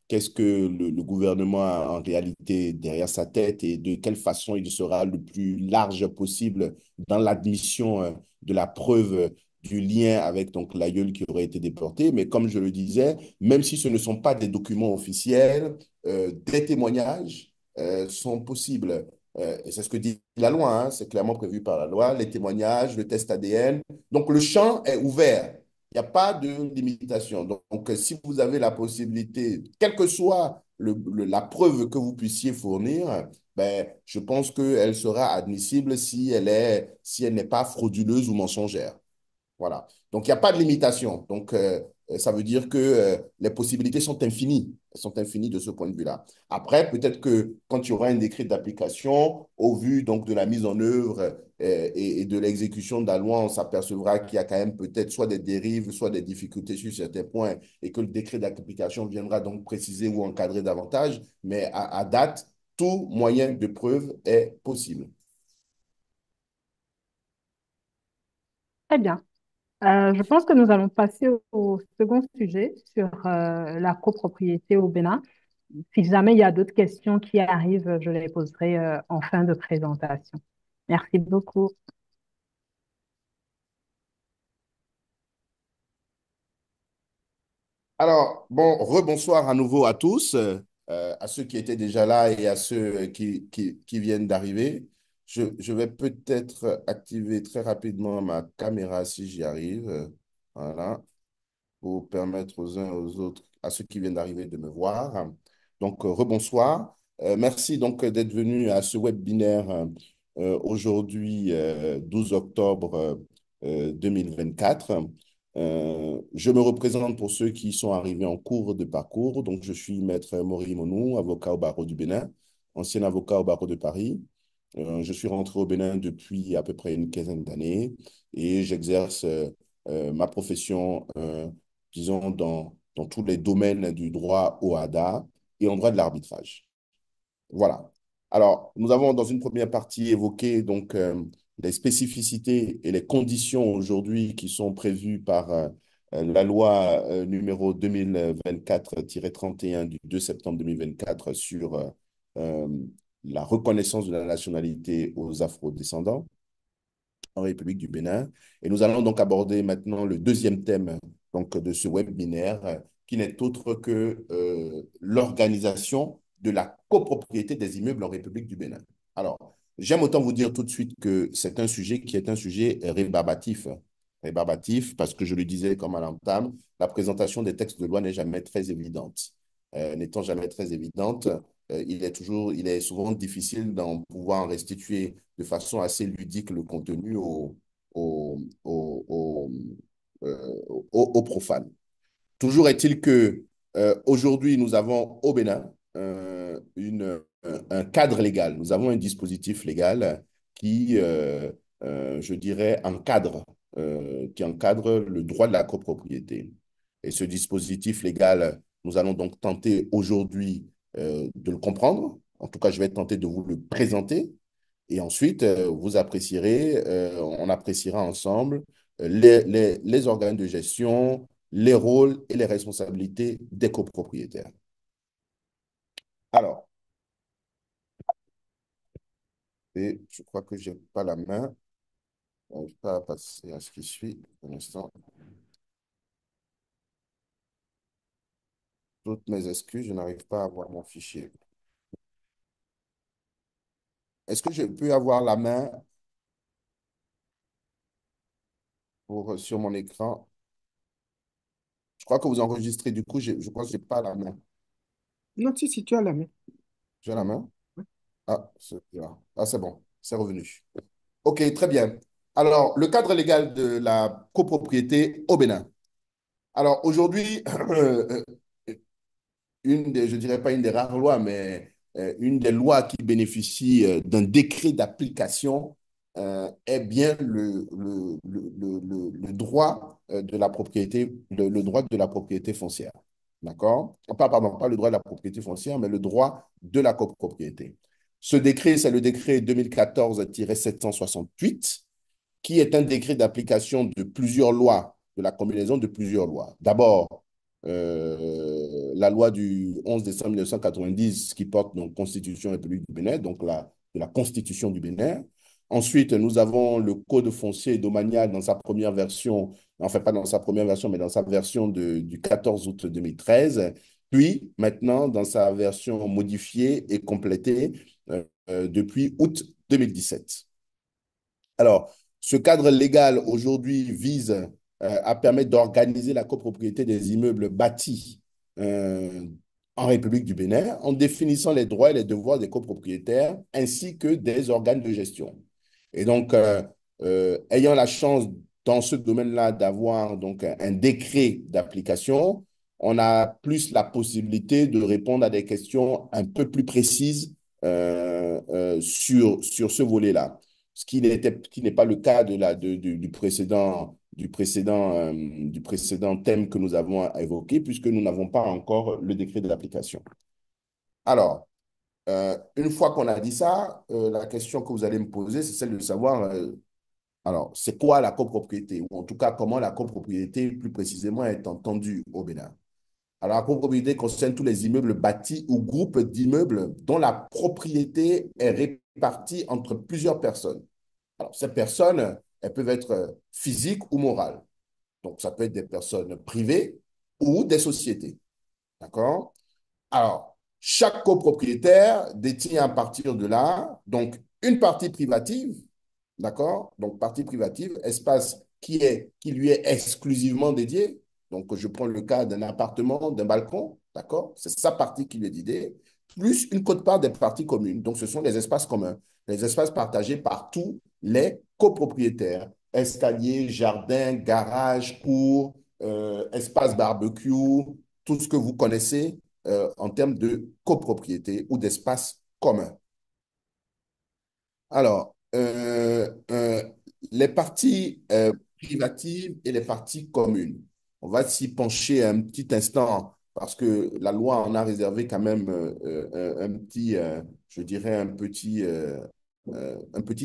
qu'est-ce que le gouvernement a en réalité derrière sa tête et de quelle façon il sera le plus large possible dans l'admission de la preuve du lien avec donc l'aïeul qui aurait été déporté. Mais comme je le disais, même si ce ne sont pas des documents officiels, des témoignages sont possibles. Et c'est ce que dit la loi, hein, c'est clairement prévu par la loi, les témoignages, le test ADN. Donc le champ est ouvert. Il n'y a pas de limitation. Donc, si vous avez la possibilité, quelle que soit la preuve que vous puissiez fournir, ben, je pense qu'elle sera admissible si elle n'est pas frauduleuse ou mensongère. Voilà. Donc, il n'y a pas de limitation. Donc, ça veut dire que les possibilités sont infinies. Elles sont infinies de ce point de vue-là. Après, peut-être que quand il y aura un décret d'application, au vu donc de la mise en œuvre et de l'exécution de la loi, on s'apercevra qu'il y a quand même peut-être soit des dérives, soit des difficultés sur certains points et que le décret d'application viendra donc préciser ou encadrer davantage. Mais à date, tout moyen de preuve est possible. Très bien. Je pense que nous allons passer au second sujet sur la copropriété au Bénin. Si jamais il y a d'autres questions qui arrivent, je les poserai en fin de présentation. Merci beaucoup. Alors, bon, rebonsoir à nouveau à tous, à ceux qui étaient déjà là et à ceux qui viennent d'arriver. Je vais peut-être activer très rapidement ma caméra si j'y arrive. Voilà, pour permettre aux uns et aux autres, à ceux qui viennent d'arriver, de me voir. Donc, rebonsoir. Merci donc d'être venu à ce webinaire aujourd'hui, 12 octobre 2024. Je me représente pour ceux qui sont arrivés en cours de parcours. Donc, je suis Maître Maury Monou, avocat au barreau du Bénin, ancien avocat au barreau de Paris. Je suis rentré au Bénin depuis à peu près une quinzaine d'années et j'exerce ma profession disons, dans tous les domaines du droit au HADA et en droit de l'arbitrage. Voilà. Alors, nous avons dans une première partie évoqué donc les spécificités et les conditions aujourd'hui qui sont prévues par la loi numéro 2024-31 du 2 septembre 2024 sur euh, la reconnaissance de la nationalité aux afro-descendants en République du Bénin. Et nous allons donc aborder maintenant le deuxième thème donc, de ce webinaire, qui n'est autre que l'organisation de la copropriété des immeubles en République du Bénin. Alors, j'aime autant vous dire tout de suite que c'est un sujet qui est un sujet rébarbatif. Rébarbatif, parce que je le disais comme à l'entame, la présentation des textes de loi n'est jamais très évidente. N'étant jamais très évidente, il est souvent difficile d'en pouvoir en restituer de façon assez ludique le contenu aux, aux, aux, aux profanes. Toujours est-il que aujourd'hui, nous avons au Bénin un cadre légal, nous avons un dispositif légal qui, je dirais, qui encadre le droit de la copropriété. Et ce dispositif légal, nous allons donc tenter aujourd'hui de le comprendre. En tout cas, je vais tenter de vous le présenter. Et ensuite, vous apprécierez, on appréciera ensemble les organes de gestion, les rôles et les responsabilités des copropriétaires. Alors, et je crois que je n'ai pas la main. Je n'arrive pas à passer à ce qui suit pour l'instant. Toutes mes excuses, je n'arrive pas à voir mon fichier. Est-ce que je peux avoir la main sur mon écran? Je crois que vous enregistrez, du coup, je crois que je n'ai pas la main. Non, si tu as la main. J'ai la main? Ah, c'est bon, c'est revenu. OK, très bien. Alors, le cadre légal de la copropriété au Bénin. Alors, aujourd'hui, je dirais pas une des rares lois, mais une des lois qui bénéficie d'un décret d'application est bien le droit de la propriété, le droit de la propriété foncière. D'accord? Pardon, pas le droit de la propriété foncière, mais le droit de la copropriété. Ce décret, c'est le décret 2014-768 qui est un décret d'application de plusieurs lois, de la combinaison de plusieurs lois. D'abord, la loi du 11 décembre 1990 qui porte donc Constitution République du Bénin, donc de la Constitution du Bénin. Ensuite, nous avons le Code foncier et domanial dans sa première version, enfin pas dans sa première version, mais dans sa version du 14 août 2013. Puis, maintenant, dans sa version modifiée et complétée depuis août 2017. Alors, ce cadre légal aujourd'hui vise à permettre d'organiser la copropriété des immeubles bâtis euh, en République du Bénin en définissant les droits et les devoirs des copropriétaires ainsi que des organes de gestion. Et donc, ayant la chance dans ce domaine-là d'avoir donc un décret d'application, on a plus la possibilité de répondre à des questions un peu plus précises sur ce volet-là, ce qui n'est pas le cas du précédent thème que nous avons évoqué, puisque nous n'avons pas encore le décret de l'application. Alors, une fois qu'on a dit ça, la question que vous allez me poser, c'est celle de savoir, alors, c'est quoi la copropriété, ou en tout cas, comment la copropriété, plus précisément, est entendue au Bénin. Alors, la copropriété concerne tous les immeubles bâtis ou groupes d'immeubles dont la propriété est répartie entre plusieurs personnes. Alors, ces personnes, elles peuvent être physiques ou morales. Donc, ça peut être des personnes privées ou des sociétés. D'accord? Alors, chaque copropriétaire détient à partir de là, donc, une partie privative, d'accord? Donc, partie privative, espace qui lui est exclusivement dédié. Donc, je prends le cas d'un appartement, d'un balcon, d'accord? C'est sa partie qui lui est dédiée, plus une quote-part des parties communes. Donc, ce sont les espaces communs, les espaces partagés par tous les copropriétaires. Escalier, jardin, garage, cour, espace barbecue, tout ce que vous connaissez en termes de copropriété ou d'espace commun. Alors, les parties privatives et les parties communes. On va s'y pencher un petit instant parce que la loi en a réservé quand même un petit, je dirais, un petit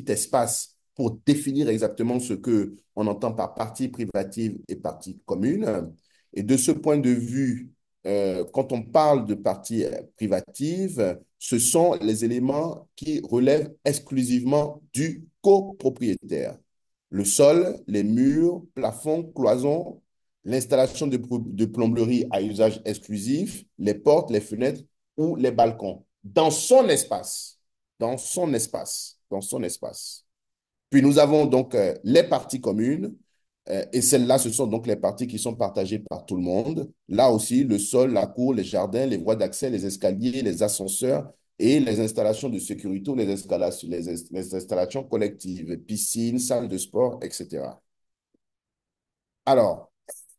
espace pour définir exactement ce que on entend par partie privative et partie commune. Et de ce point de vue, quand on parle de partie privative, ce sont les éléments qui relèvent exclusivement du copropriétaire. Le sol, les murs, plafonds, cloisons, l'installation de plomberie à usage exclusif, les portes, les fenêtres ou les balcons, dans son espace, dans son espace, dans son espace. Puis nous avons donc les parties communes, et celles-là, ce sont donc les parties qui sont partagées par tout le monde. Là aussi, le sol, la cour, les jardins, les voies d'accès, les escaliers, les ascenseurs et les installations de sécurité ou les installations collectives, piscines, salles de sport, etc. Alors,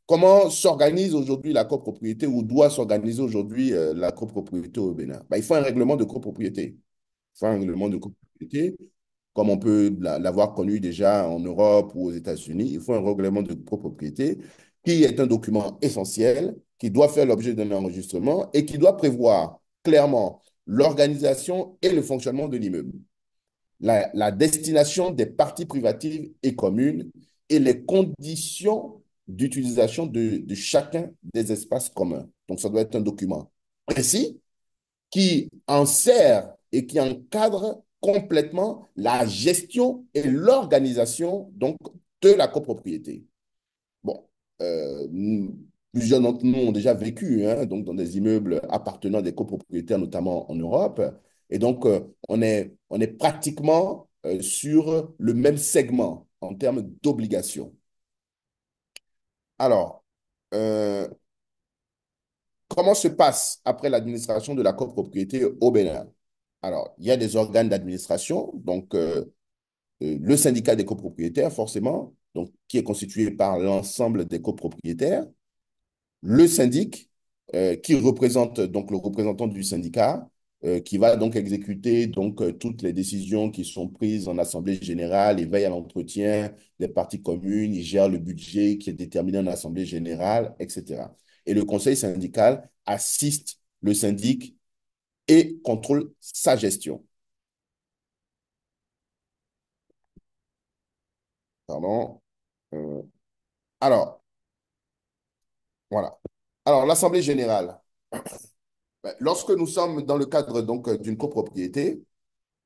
comment s'organise aujourd'hui la copropriété ou doit s'organiser aujourd'hui la copropriété au Bénin? Ben, il faut un règlement de copropriété. Il faut un règlement de copropriété comme on peut l'avoir connu déjà en Europe ou aux États-Unis. Il faut un règlement de copropriété qui est un document essentiel, qui doit faire l'objet d'un enregistrement et qui doit prévoir clairement l'organisation et le fonctionnement de l'immeuble, la destination des parties privatives et communes et les conditions d'utilisation de chacun des espaces communs. Donc, ça doit être un document précis qui sert et qui encadre complètement la gestion et l'organisation donc de la copropriété. Bon, euh, plusieurs d'entre nous ont déjà vécu hein, donc dans des immeubles appartenant à des copropriétaires, notamment en Europe. Et donc, on est pratiquement sur le même segment en termes d'obligations. Alors, euh, comment se passe après l'administration de la copropriété au Bénin? Alors, il y a des organes d'administration, donc le syndicat des copropriétaires, forcément, donc, qui est constitué par l'ensemble des copropriétaires, le syndic, qui représente donc le représentant du syndicat, qui va donc exécuter donc, toutes les décisions qui sont prises en assemblée générale, il veille à l'entretien des parties communes, il gère le budget qui est déterminé en assemblée générale, etc. Et le conseil syndical assiste le syndic et contrôle sa gestion. Pardon. Euh, alors, voilà. Alors, l'Assemblée générale, ben, lorsque nous sommes dans le cadre donc d'une copropriété,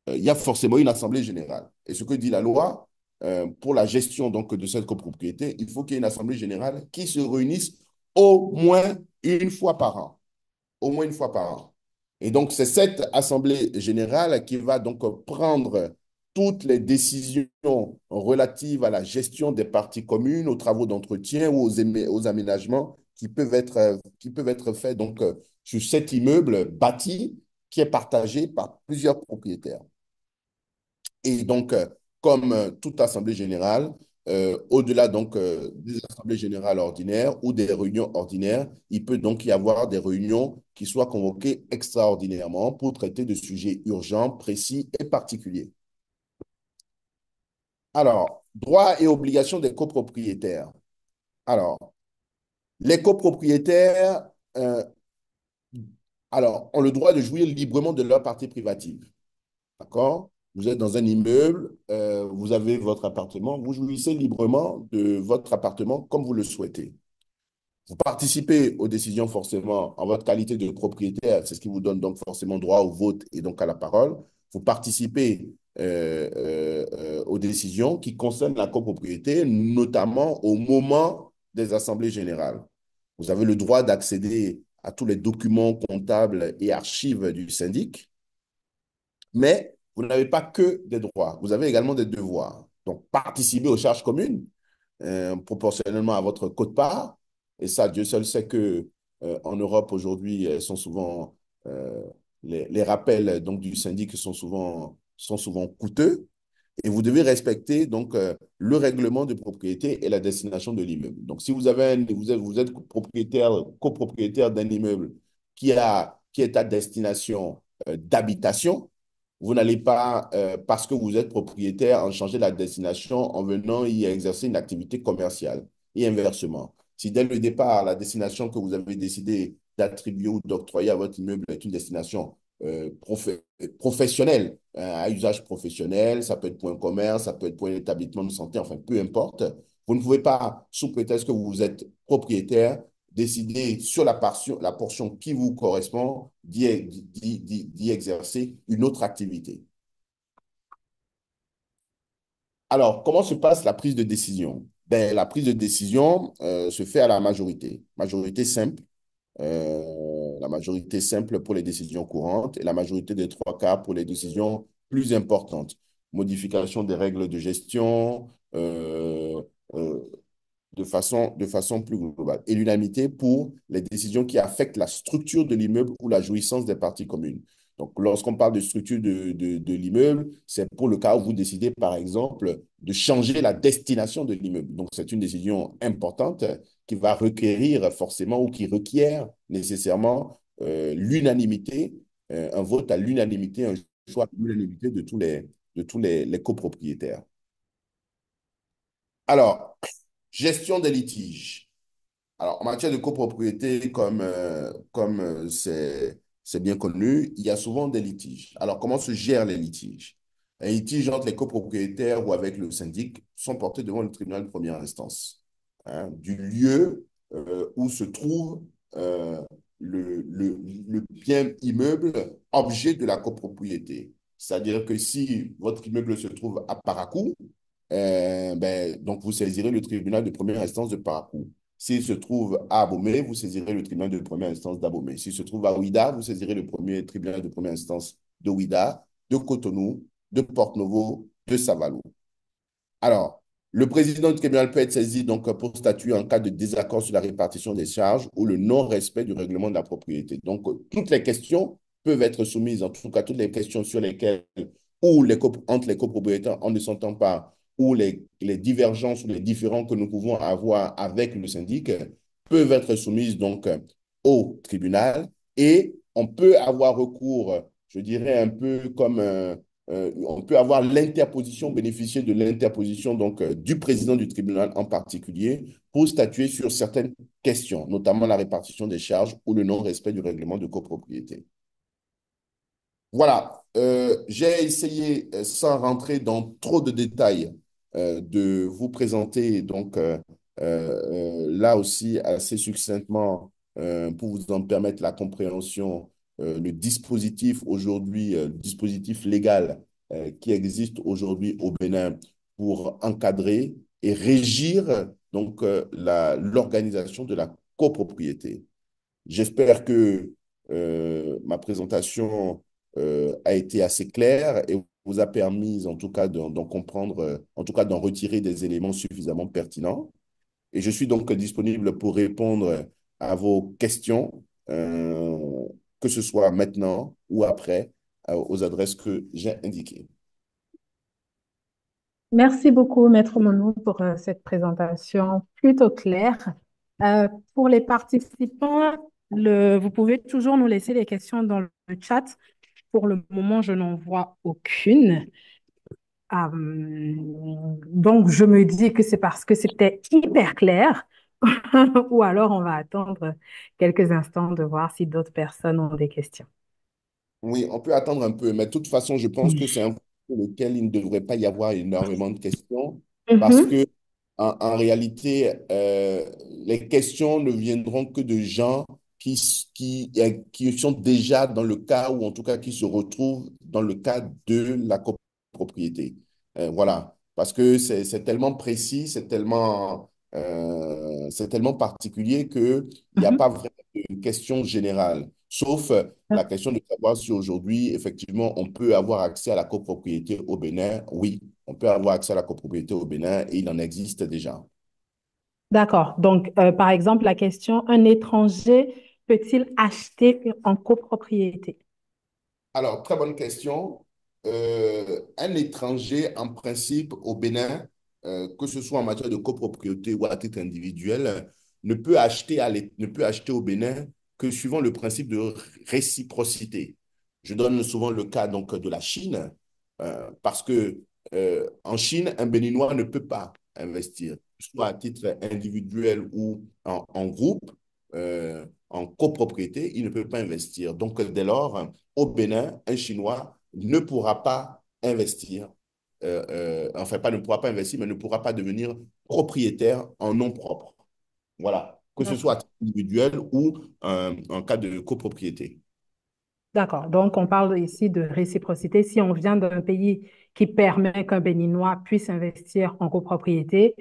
il y a forcément une Assemblée générale. Et ce que dit la loi, pour la gestion donc de cette copropriété, il faut qu'il y ait une Assemblée générale qui se réunisse au moins une fois par an. Au moins une fois par an. Et donc, c'est cette Assemblée générale qui va donc prendre toutes les décisions relatives à la gestion des parties communes, aux travaux d'entretien ou aux aménagements qui peuvent être faits donc, sur cet immeuble bâti qui est partagé par plusieurs propriétaires. Et donc, comme toute assemblée générale, au-delà donc des assemblées générales ordinaires ou des réunions ordinaires, il peut donc y avoir des réunions qui soient convoquées extraordinairement pour traiter de sujets urgents, précis et particuliers. Alors, droits et obligations des copropriétaires. Alors, les copropriétaires ont le droit de jouir librement de leur partie privative. D'accord? Vous êtes dans un immeuble, vous avez votre appartement, vous jouissez librement de votre appartement comme vous le souhaitez. Vous participez aux décisions forcément en votre qualité de propriétaire, c'est ce qui vous donne donc forcément droit au vote et donc à la parole. Vous participez aux décisions qui concernent la copropriété, notamment au moment des assemblées générales. Vous avez le droit d'accéder à tous les documents comptables et archives du syndic, mais vous n'avez pas que des droits, vous avez également des devoirs. Donc, participer aux charges communes, proportionnellement à votre quote-part. Et ça, Dieu seul sait que en Europe aujourd'hui, elles sont souvent les rappels donc du syndic sont souvent coûteux. Et vous devez respecter donc le règlement de propriété et la destination de l'immeuble. Donc, si vous êtes propriétaire, copropriétaire d'un immeuble qui est à destination d'habitation, vous n'allez pas, parce que vous êtes propriétaire, en changer la destination en venant y exercer une activité commerciale. Et inversement, si dès le départ, la destination que vous avez décidé d'attribuer ou d'octroyer à votre immeuble est une destination professionnelle, à usage professionnel, ça peut être pour un commerce, ça peut être pour un établissement de santé, enfin, peu importe. Vous ne pouvez pas, sous prétexte que vous êtes propriétaire, décider sur la portion qui vous correspond d'y exercer une autre activité. Alors, comment se passe la prise de décision? Ben, la prise de décision se fait à la majorité. La majorité simple pour les décisions courantes et la majorité des trois quarts pour les décisions plus importantes. Modification des règles de gestion, euh, de façon plus globale. Et l'unanimité pour les décisions qui affectent la structure de l'immeuble ou la jouissance des parties communes. Donc, lorsqu'on parle de structure de l'immeuble, c'est pour le cas où vous décidez, par exemple, de changer la destination de l'immeuble. Donc, c'est une décision importante qui va requérir forcément ou qui requiert nécessairement l'unanimité, un vote à l'unanimité, un choix à l'unanimité de tous les copropriétaires. Alors, gestion des litiges. Alors, en matière de copropriété, comme c'est bien connu, il y a souvent des litiges. Alors, comment se gèrent les litiges? Les litiges entre les copropriétaires ou avec le syndic sont portés devant le tribunal de première instance, hein, du lieu où se trouve euh, le bien immeuble objet de la copropriété. C'est-à-dire que si votre immeuble se trouve à Parakou, ben, donc vous saisirez le tribunal de première instance de Parakou. S'il se trouve à Abomey, vous saisirez le tribunal de première instance d'Abomey. S'il se trouve à Ouida, vous saisirez le premier tribunal de première instance de Ouida, de Cotonou, de Porto-Novo, de Savalo. Alors, le président du tribunal peut être saisi donc pour statuer en cas de désaccord sur la répartition des charges ou le non-respect du règlement de la propriété. Donc, toutes les questions peuvent être soumises, en tout cas toutes les questions sur lesquelles, ou entre les copropriétaires, on ne s'entend pas, ou les divergences ou les différends que nous pouvons avoir avec le syndic, peuvent être soumises donc au tribunal et on peut avoir recours, je dirais un peu comme on peut avoir l'interposition, bénéficier de l'interposition donc du président du tribunal en particulier pour statuer sur certaines questions, notamment la répartition des charges ou le non-respect du règlement de copropriété. Voilà, j'ai essayé, sans rentrer dans trop de détails, de vous présenter donc là aussi assez succinctement pour vous en permettre la compréhension, le dispositif aujourd'hui, dispositif légal qui existe aujourd'hui au Bénin pour encadrer et régir donc l'organisation de la copropriété. J'espère que ma présentation a été assez claire et vous a permis en tout cas d'en comprendre, en tout cas d'en retirer des éléments suffisamment pertinents. Et je suis donc disponible pour répondre à vos questions, que ce soit maintenant ou après, aux adresses que j'ai indiquées. Merci beaucoup, Maître Monou, pour cette présentation plutôt claire. Pour les participants, vous pouvez toujours nous laisser les questions dans le chat. Pour le moment, je n'en vois aucune. Donc, je me dis que c'est parce que c'était hyper clair, ou alors on va attendre quelques instants de voir si d'autres personnes ont des questions. Oui, on peut attendre un peu, mais de toute façon, je pense que c'est un point sur lequel il ne devrait pas y avoir énormément de questions parce Mhm. que en réalité, les questions ne viendront que de gens qui sont déjà dans le cas ou en tout cas qui se retrouvent dans le cas de la copropriété. Voilà, parce que c'est tellement précis, c'est tellement particulier qu'il n'y a pas Mhm. vraiment de question générale, sauf la question de savoir si aujourd'hui, effectivement, on peut avoir accès à la copropriété au Bénin. Oui, on peut avoir accès à la copropriété au Bénin et il en existe déjà. D'accord. Donc, par exemple, la question, un étranger peut-il acheter en copropriété? Alors, très bonne question. Un étranger, en principe, au Bénin, que ce soit en matière de copropriété ou à titre individuel, ne peut acheter au Bénin que suivant le principe de réciprocité. Je donne souvent le cas donc, de la Chine, parce que en Chine, un Béninois ne peut pas investir, soit à titre individuel ou en groupe, en copropriété, il ne peut pas investir. Donc, dès lors, au Bénin, un Chinois ne pourra pas investir, enfin, pas ne pourra pas investir, mais ne pourra pas devenir propriétaire en nom propre. Voilà, que ce soit à D'accord. titre individuel ou en cas de copropriété. D'accord. Donc, on parle ici de réciprocité. Si on vient d'un pays qui permet qu'un Béninois puisse investir en copropriété,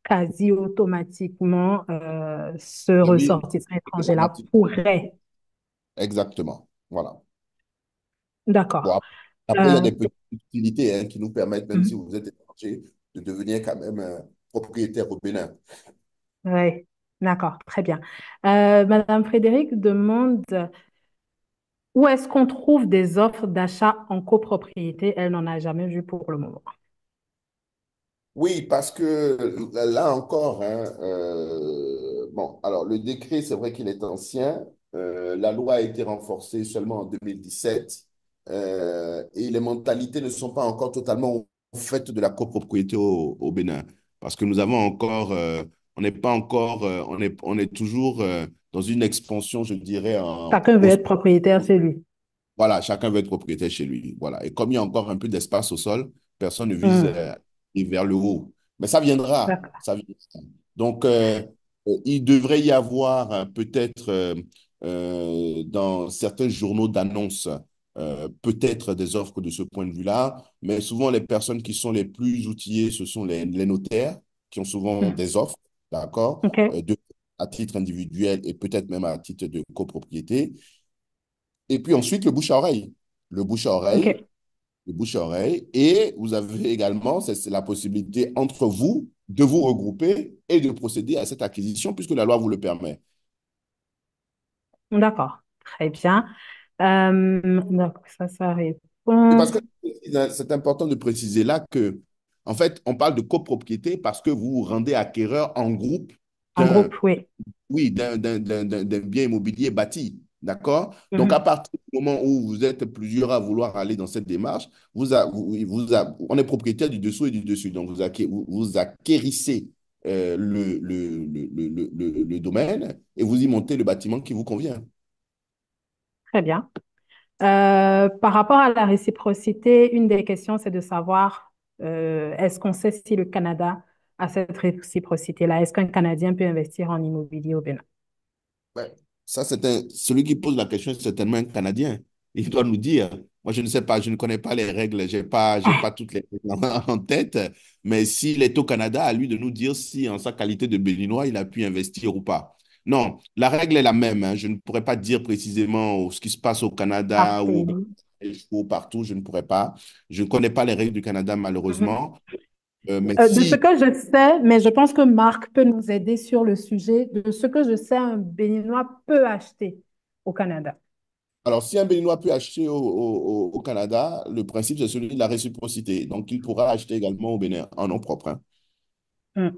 quasi automatiquement, ce Celui ressortissant étranger-là pourrait. Exactement. Voilà. D'accord. Bon, après, il y a Euh, des petites utilités hein, qui nous permettent, même si mhm. vous êtes étranger, de devenir quand même propriétaire au Bénin. Oui, d'accord, très bien. Madame Frédéric demande où est-ce qu'on trouve des offres d'achat en copropriété? Elle n'en a jamais vu pour le moment. Oui, parce que là encore, hein, bon, alors le décret, c'est vrai qu'il est ancien. La loi a été renforcée seulement en 2017 et les mentalités ne sont pas encore totalement au fait de la copropriété au Bénin. Parce que nous avons encore, on n'est pas encore, on est toujours dans une expansion, je dirais, Chacun veut être propriétaire chez lui. voilà, chacun veut être propriétaire chez lui. Voilà. Et comme il y a encore un peu d'espace au sol, personne ne vise Hmm, vers le haut. Mais ça viendra. d'accord. Ça viendra. Donc, il devrait y avoir peut-être dans certains journaux d'annonces, peut-être des offres de ce point de vue-là. Mais souvent, les personnes qui sont les plus outillées, ce sont les notaires qui ont souvent Hmm, des offres, d'accord, OK, à titre individuel et peut-être même à titre de copropriété. Et puis ensuite, le bouche à oreille. Le bouche à oreille, OK. le bouche à oreille. Et vous avez également, c'est la possibilité entre vous de vous regrouper et de procéder à cette acquisition puisque la loi vous le permet. D'accord. Très bien. Donc, ça Et répond. parce que c'est important de préciser là que, en fait, on parle de copropriété parce que vous vous rendez acquéreur en groupe En d'un groupe, oui. oui, d'un bien immobilier bâti. D'accord? Donc, à Mhm. partir du moment où vous êtes plusieurs à vouloir aller dans cette démarche, on est propriétaire du dessous et du dessus. Donc, vous acquérissez le domaine et vous y montez le bâtiment qui vous convient. Très bien. Par rapport à la réciprocité, une des questions, c'est de savoir, est-ce qu'on sait si le Canada a cette réciprocité-là? Est-ce qu'un Canadien peut investir en immobilier au Bénin? Ouais. Ça, celui qui pose la question, c'est certainement un Canadien. Il doit nous dire. Moi, je ne sais pas, je ne connais pas les règles, j'ai pas toutes les règles en tête, mais s'il est au Canada, à lui de nous dire si, en sa qualité de Béninois, il a pu investir ou pas. Non, la règle est la même, hein. Je ne pourrais pas dire précisément ce qui se passe au Par Canada pays. ou partout, je ne pourrais pas. Je ne connais pas les règles du Canada, Mhm. malheureusement. Mais De ce si que je sais, mais je pense que Marc peut nous aider sur le sujet, de ce que je sais, un Béninois peut acheter au Canada. Alors, si un Béninois peut acheter au Canada, le principe, c'est celui de la réciprocité. Donc, il pourra acheter également au Bénin en nom propre. Hein. Mm.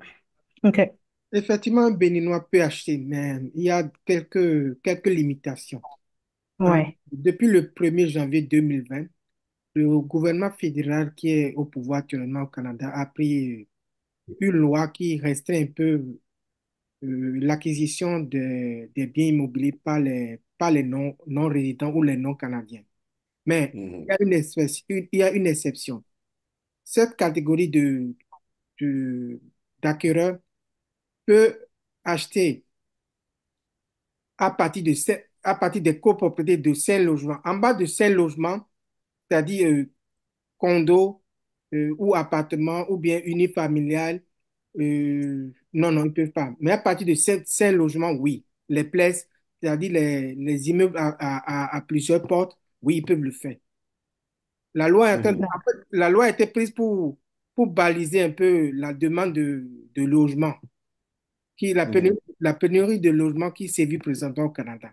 OK. Effectivement, un Béninois peut acheter, mais il y a quelques limitations. Hein. Ouais. Depuis le 1er janvier 2020, le gouvernement fédéral qui est au pouvoir actuellement au Canada a pris une loi qui restreint un peu l'acquisition des biens immobiliers par les non-résidents ou les non-canadiens. Mais Mhm. il y a une exception. Cette catégorie d'acquéreurs peut acheter à partir des copropriétés de ces logements. En bas de ces logements, c'est-à-dire condo ou appartement ou bien unifamilial, non, non, ils ne peuvent pas. Mais à partir de ces logements, oui. Les places, c'est-à-dire les immeubles à plusieurs portes, oui, ils peuvent le faire. Mhm. En fait, la loi a été prise pour baliser un peu la demande de logement, Mhm. la pénurie de logement qui sévit présentement au Canada.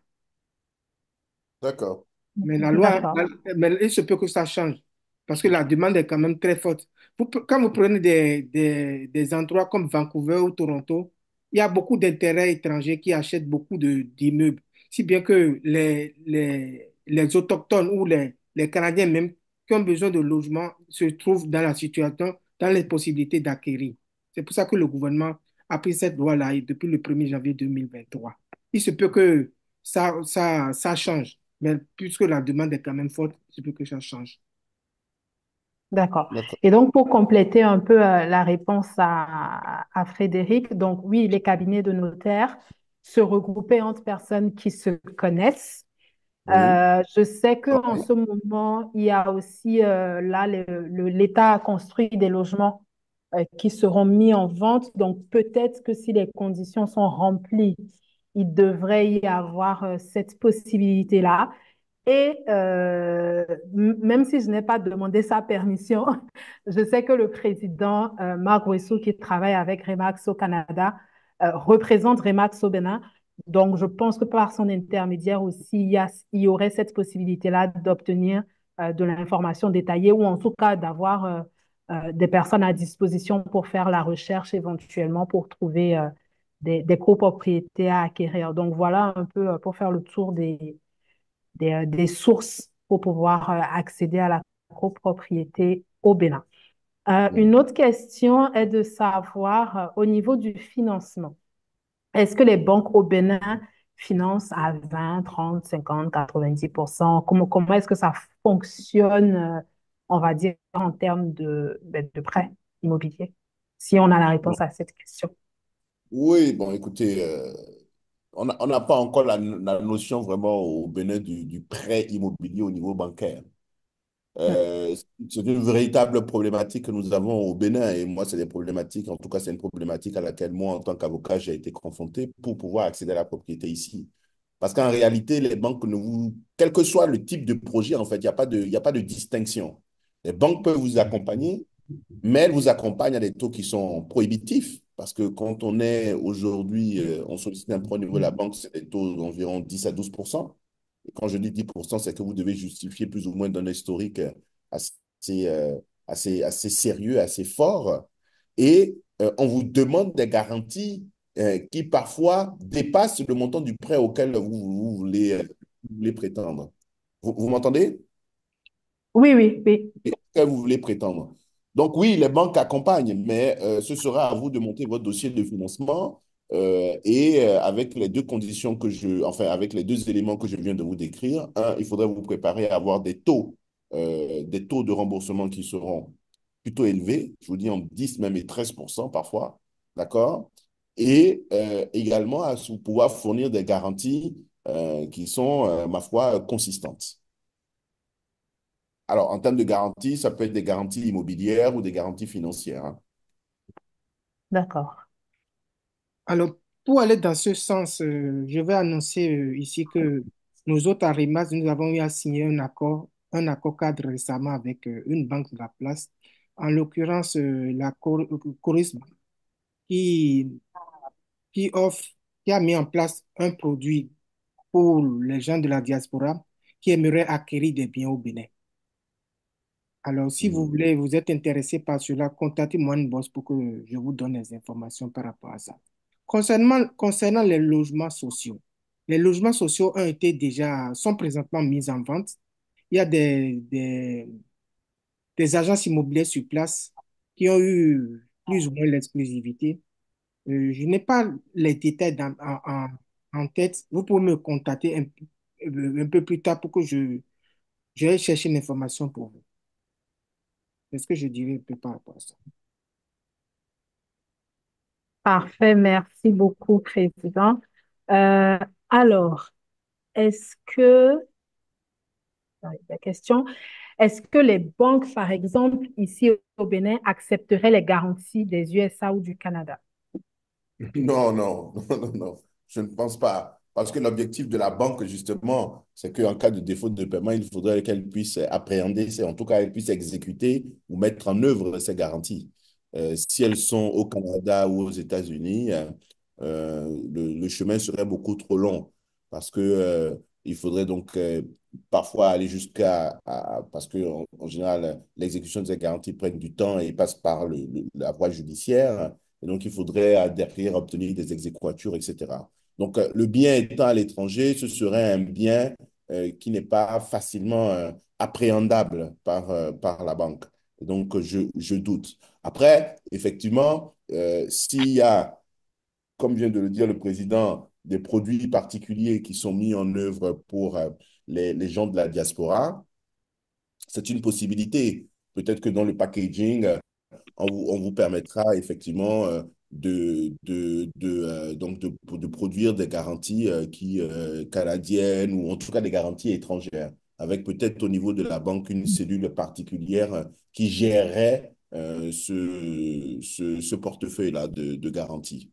D'accord. Mais D'accord. mais il se peut que ça change parce que la demande est quand même très forte. Quand vous prenez des endroits comme Vancouver ou Toronto, il y a beaucoup d'intérêts étrangers qui achètent beaucoup d'immeubles. Si bien que les Autochtones ou les Canadiens même qui ont besoin de logement se trouvent dans la situation, dans les possibilités d'acquérir. C'est pour ça que le gouvernement a pris cette loi-là depuis le 1er janvier 2023. Il se peut que ça change. Mais puisque la demande est quand même forte, il peut que ça change. D'accord. D'accord. Et donc, pour compléter un peu la réponse à Frédéric, donc oui, les cabinets de notaires se regroupaient entre personnes qui se connaissent. Oui. Je sais Ah qu'en oui. ce moment, il y a aussi là, l'État a construit des logements qui seront mis en vente. Donc, peut-être que si les conditions sont remplies, il devrait y avoir cette possibilité-là. Et même si je n'ai pas demandé sa permission, je sais que le président Marc Ouessou, qui travaille avec Remax au Canada, représente Remax au Bénin. Donc, je pense que par son intermédiaire aussi, il y aurait cette possibilité-là d'obtenir de l'information détaillée ou en tout cas d'avoir des personnes à disposition pour faire la recherche éventuellement pour trouver des copropriétés à acquérir. Donc, voilà un peu pour faire le tour des sources pour pouvoir accéder à la copropriété au Bénin. Mhm. Une autre question est de savoir au niveau du financement. Est-ce que les banques au Bénin financent à 20, 30, 50, 90%? Comment est-ce que ça fonctionne, on va dire, en termes de prêts immobiliers? Si on a la Bon. réponse à cette question. Oui, bon, écoutez, on n'a pas encore la notion vraiment au Bénin du prêt immobilier au niveau bancaire. Euh, c'est une véritable problématique que nous avons au Bénin et moi, c'est des problématiques, en tout cas, c'est une problématique à laquelle moi, en tant qu'avocat, j'ai été confronté pour pouvoir accéder à la propriété ici. Parce qu'en réalité, les banques ne vous, quel que soit le type de projet, en fait, il y a pas de distinction. Les banques peuvent vous accompagner, mais elles vous accompagnent à des taux qui sont prohibitifs. Parce que quand on est aujourd'hui, on sollicite un prêt au niveau de la banque, c'est des taux d'environ 10 à 12%. Et quand je dis 10%, c'est que vous devez justifier plus ou moins d'un historique assez, assez sérieux, assez fort. Et on vous demande des garanties qui parfois dépassent le montant du prêt auquel vous voulez prétendre. Vous m'entendez? Oui, oui, oui. Que vous voulez prétendre. Donc oui, les banques accompagnent, mais ce sera à vous de monter votre dossier de financement et avec les deux conditions enfin avec les deux éléments que je viens de vous décrire. Un, il faudrait vous préparer à avoir des taux de remboursement qui seront plutôt élevés, je vous dis en 10 même et 13% parfois, d'accord? Et également à pouvoir fournir des garanties qui sont, ma foi, consistantes. Alors, en termes de garantie, ça peut être des garanties immobilières ou des garanties financières, hein. D'accord. Alors, pour aller dans ce sens, je vais annoncer ici que nous autres à RIMAS, nous avons eu à signer un accord cadre récemment avec une banque de la place, en l'occurrence Coris Bank, qui, qui offre, qui a mis en place un produit pour les gens de la diaspora qui aimeraient acquérir des biens au Bénin. Alors, si vous Mhm. voulez, vous êtes intéressé par cela, contactez-moi une boss pour que je vous donne les informations par rapport à ça. Concernant les logements sociaux sont présentement mis en vente. Il y a des agences immobilières sur place qui ont eu plus ou moins l'exclusivité. Je n'ai pas les détails en tête. Vous pouvez me contacter un peu plus tard pour que je vais chercher une information pour vous. C'est ce que je dirais un peu par rapport à ça. Parfait, merci beaucoup, Président. Euh, alors, est-ce que, la question, Est-ce que les banques, par exemple, ici au Bénin, accepteraient les garanties des USA ou du Canada? Non, non, non, non, non, je ne pense pas. Parce que l'objectif de la banque, justement, c'est qu'en cas de défaut de paiement, il faudrait qu'elle puisse appréhender, en tout cas, elle puisse exécuter ou mettre en œuvre ces garanties. Si elles sont au Canada ou aux États-Unis, le chemin serait beaucoup trop long parce que, il faudrait donc parfois aller parce que en général, l'exécution de ces garanties prennent du temps et passe par la voie judiciaire. Et donc, il faudrait derrière obtenir des exéquatures, etc. Donc, le bien étant à l'étranger, ce serait un bien qui n'est pas facilement appréhendable par la banque. Et donc, je doute. Après, effectivement, s'il y a, comme vient de le dire le président, des produits particuliers qui sont mis en œuvre pour les gens de la diaspora, c'est une possibilité. Peut-être que dans le packaging, on vous permettra effectivement de produire des garanties canadiennes ou en tout cas des garanties étrangères, avec peut-être au niveau de la banque une cellule particulière qui gérerait ce portefeuille-là de garantie.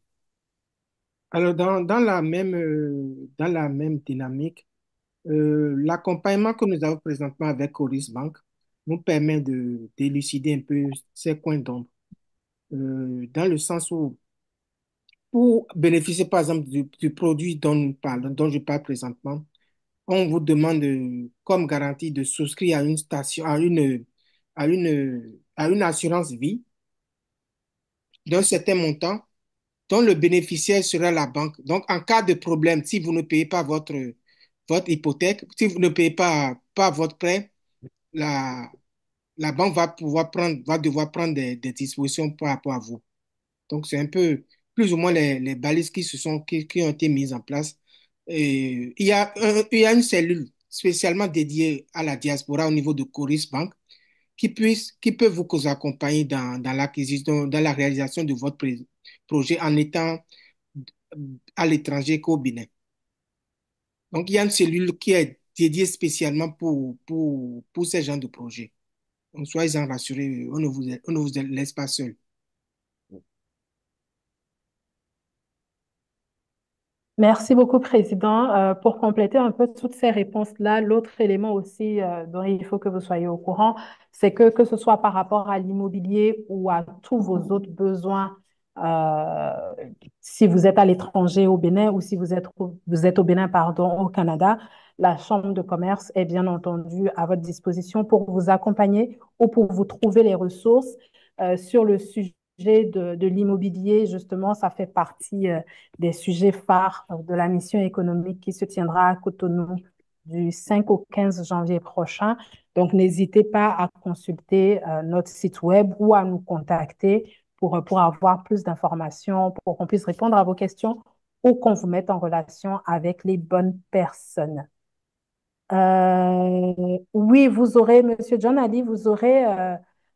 Alors, dans la même dynamique, l'accompagnement que nous avons présentement avec Coris Bank nous permet de d'élucider un peu ces coins d'ombre, dans le sens où, pour bénéficier par exemple du produit dont je parle présentement, on vous demande comme garantie de souscrire à une station, à une assurance vie d'un certain montant dont le bénéficiaire sera la banque. Donc, en cas de problème, si vous ne payez pas votre hypothèque, si vous ne payez pas votre prêt, la, la banque va devoir prendre des dispositions par rapport à vous. Donc, c'est un peu plus ou moins les balises qui ont été mises en place. Et il y a une cellule spécialement dédiée à la diaspora au niveau de Coris Bank qui peut vous accompagner dans l'acquisition, dans la réalisation de votre projet en étant à l'étranger qu'au Bénin. Donc, il y a une cellule qui est dédiée spécialement pour ces genres de projets. Donc, soyez-en rassurés, on ne vous laisse pas seul. Merci beaucoup, Président. Pour compléter un peu toutes ces réponses-là, l'autre élément aussi dont il faut que vous soyez au courant, c'est que ce soit par rapport à l'immobilier ou à tous vos autres besoins, euh, si vous êtes à l'étranger au Bénin ou si vous êtes au Bénin, pardon, au Canada, la Chambre de commerce est bien entendu à votre disposition pour vous accompagner ou pour vous trouver les ressources sur le sujet de l'immobilier. Justement, ça fait partie des sujets phares de la mission économique qui se tiendra à Cotonou du 5 au 15 janvier prochain. Donc, n'hésitez pas à consulter notre site web ou à nous contacter pour avoir plus d'informations, pour qu'on puisse répondre à vos questions ou qu'on vous mette en relation avec les bonnes personnes. Oui, vous aurez, Monsieur John Ali, vous aurez,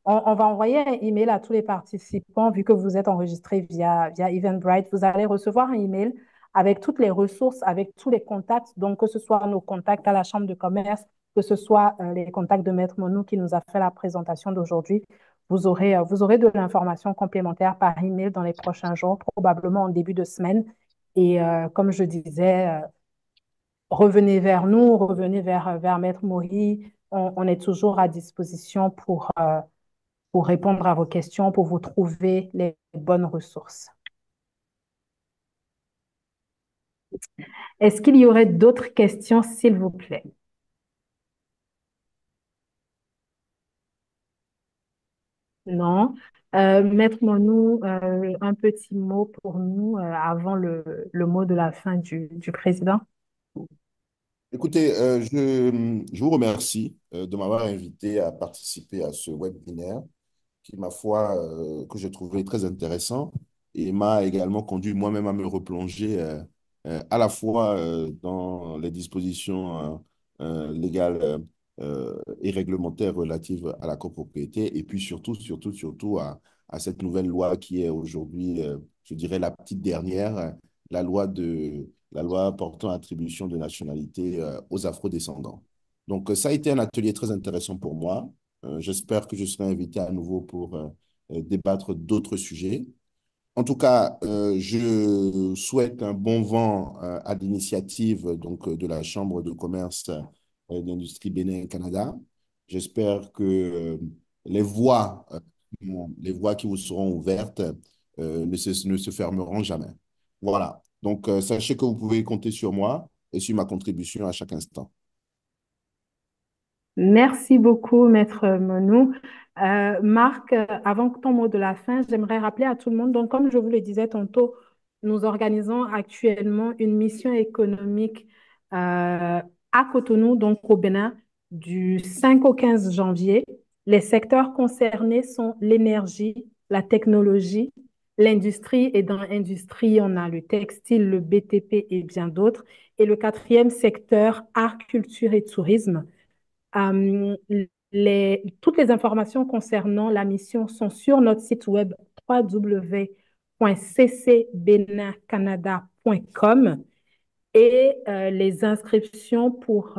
on va envoyer un email à tous les participants, vu que vous êtes enregistré via Eventbrite. Vous allez recevoir un email avec toutes les ressources, avec tous les contacts, donc que ce soit nos contacts à la Chambre de commerce, que ce soit les contacts de Maître Monou qui nous a fait la présentation d'aujourd'hui. Vous aurez de l'information complémentaire par email dans les prochains jours, probablement en début de semaine. Et comme je disais, revenez vers nous, revenez vers Maître Maury. On est toujours à disposition pour répondre à vos questions, pour vous trouver les bonnes ressources. Est-ce qu'il y aurait d'autres questions, s'il vous plaît? Non. Maître Monou, un petit mot pour nous avant le mot de la fin du président. Écoutez, je vous remercie de m'avoir invité à participer à ce webinaire qui, ma foi, que j'ai trouvé très intéressant et m'a également conduit moi-même à me replonger à la fois dans les dispositions légales et réglementaires relatives à la copropriété et puis surtout à cette nouvelle loi qui est aujourd'hui, je dirais, la petite dernière, la loi portant attribution de nationalité aux afro-descendants. Donc, ça a été un atelier très intéressant pour moi. J'espère que je serai invité à nouveau pour débattre d'autres sujets. En tout cas, je souhaite un bon vent à l'initiative de la Chambre de commerce et d'industrie Bénin-Canada. J'espère que les voies qui vous seront ouvertes ne se fermeront jamais. Voilà. Donc, sachez que vous pouvez compter sur moi et sur ma contribution à chaque instant. Merci beaucoup, Maître Monou. Marc, avant ton mot de la fin, j'aimerais rappeler à tout le monde, donc comme je vous le disais tantôt, nous organisons actuellement une mission économique à Cotonou, donc au Bénin, du 5 au 15 janvier. Les secteurs concernés sont l'énergie, la technologie, l'industrie, et dans l'industrie, on a le textile, le BTP et bien d'autres. Et le quatrième secteur, art, culture et tourisme. Euh, toutes les informations concernant la mission sont sur notre site web www.ccbenincanada.com, et les inscriptions pour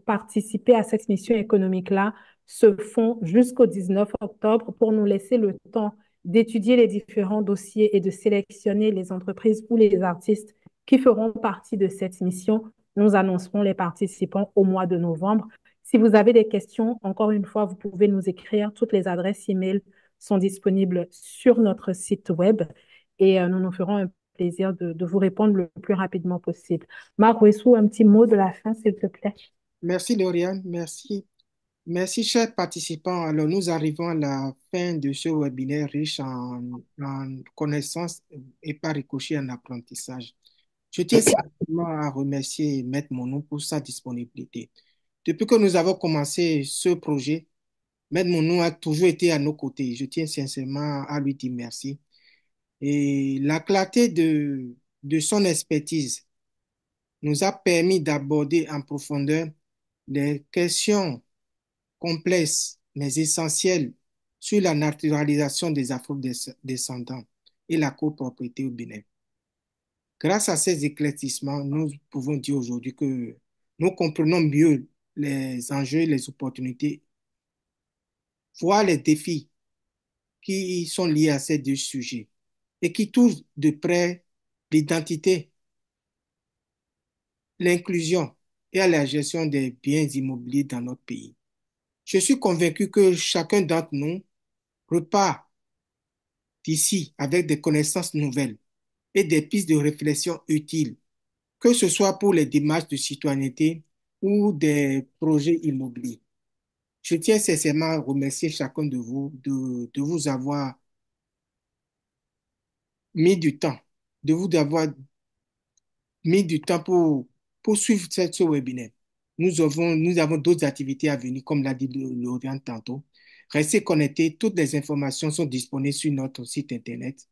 participer à cette mission économique-là se font jusqu'au 19 octobre pour nous laisser le temps d'étudier les différents dossiers et de sélectionner les entreprises ou les artistes qui feront partie de cette mission. Nous annoncerons les participants au mois de novembre. Si vous avez des questions, encore une fois, vous pouvez nous écrire. Toutes les adresses e-mail sont disponibles sur notre site web, et nous nous ferons un plaisir de vous répondre le plus rapidement possible. Marc Wessou, un petit mot de la fin, s'il te plaît. Merci, Lauriane. Merci. Merci, chers participants. Alors, nous arrivons à la fin de ce webinaire riche en connaissances et par ricochet en apprentissage. Je tiens simplement à remercier Maître Monou pour sa disponibilité. Depuis que nous avons commencé ce projet, Maître Monou a toujours été à nos côtés. Je tiens sincèrement à lui dire merci. Et la clarté de son expertise nous a permis d'aborder en profondeur les questions complexes mais essentielles sur la naturalisation des afro-descendants et la copropriété au Bénin. Grâce à ces éclaircissements, nous pouvons dire aujourd'hui que nous comprenons mieux les enjeux, les opportunités, voire les défis qui sont liés à ces deux sujets et qui touchent de près l'identité, l'inclusion et à la gestion des biens immobiliers dans notre pays. Je suis convaincu que chacun d'entre nous repart d'ici avec des connaissances nouvelles et des pistes de réflexion utiles, que ce soit pour les démarches de citoyenneté ou des projets immobiliers. Je tiens sincèrement à remercier chacun de vous de vous avoir mis du temps, de vous avoir mis du temps pour suivre ce webinaire. Nous avons d'autres activités à venir, comme l'a dit Laurent tantôt. Restez connectés, toutes les informations sont disponibles sur notre site Internet.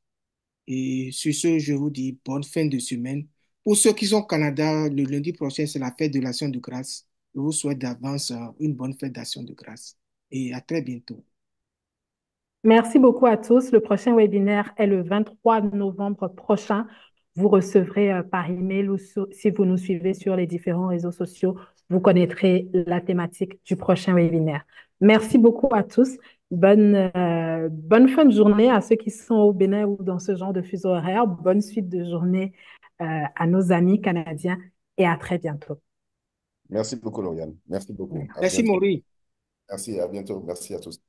Et sur ce, je vous dis bonne fin de semaine. Pour ceux qui sont au Canada, le lundi prochain, c'est la fête de l'Action de grâce. Je vous souhaite d'avance une bonne fête d'Action de grâce. Et à très bientôt. Merci beaucoup à tous. Le prochain webinaire est le 23 novembre prochain. Vous recevrez par email, ou si vous nous suivez sur les différents réseaux sociaux, vous connaîtrez la thématique du prochain webinaire. Merci beaucoup à tous. Bonne fin de journée à ceux qui sont au Bénin ou dans ce genre de fuseau horaire. Bonne suite de journée à nos amis canadiens, et à très bientôt. Merci beaucoup, Lauriane. Merci beaucoup. À Merci, bientôt. Maurice. Merci, à bientôt. Merci à tous.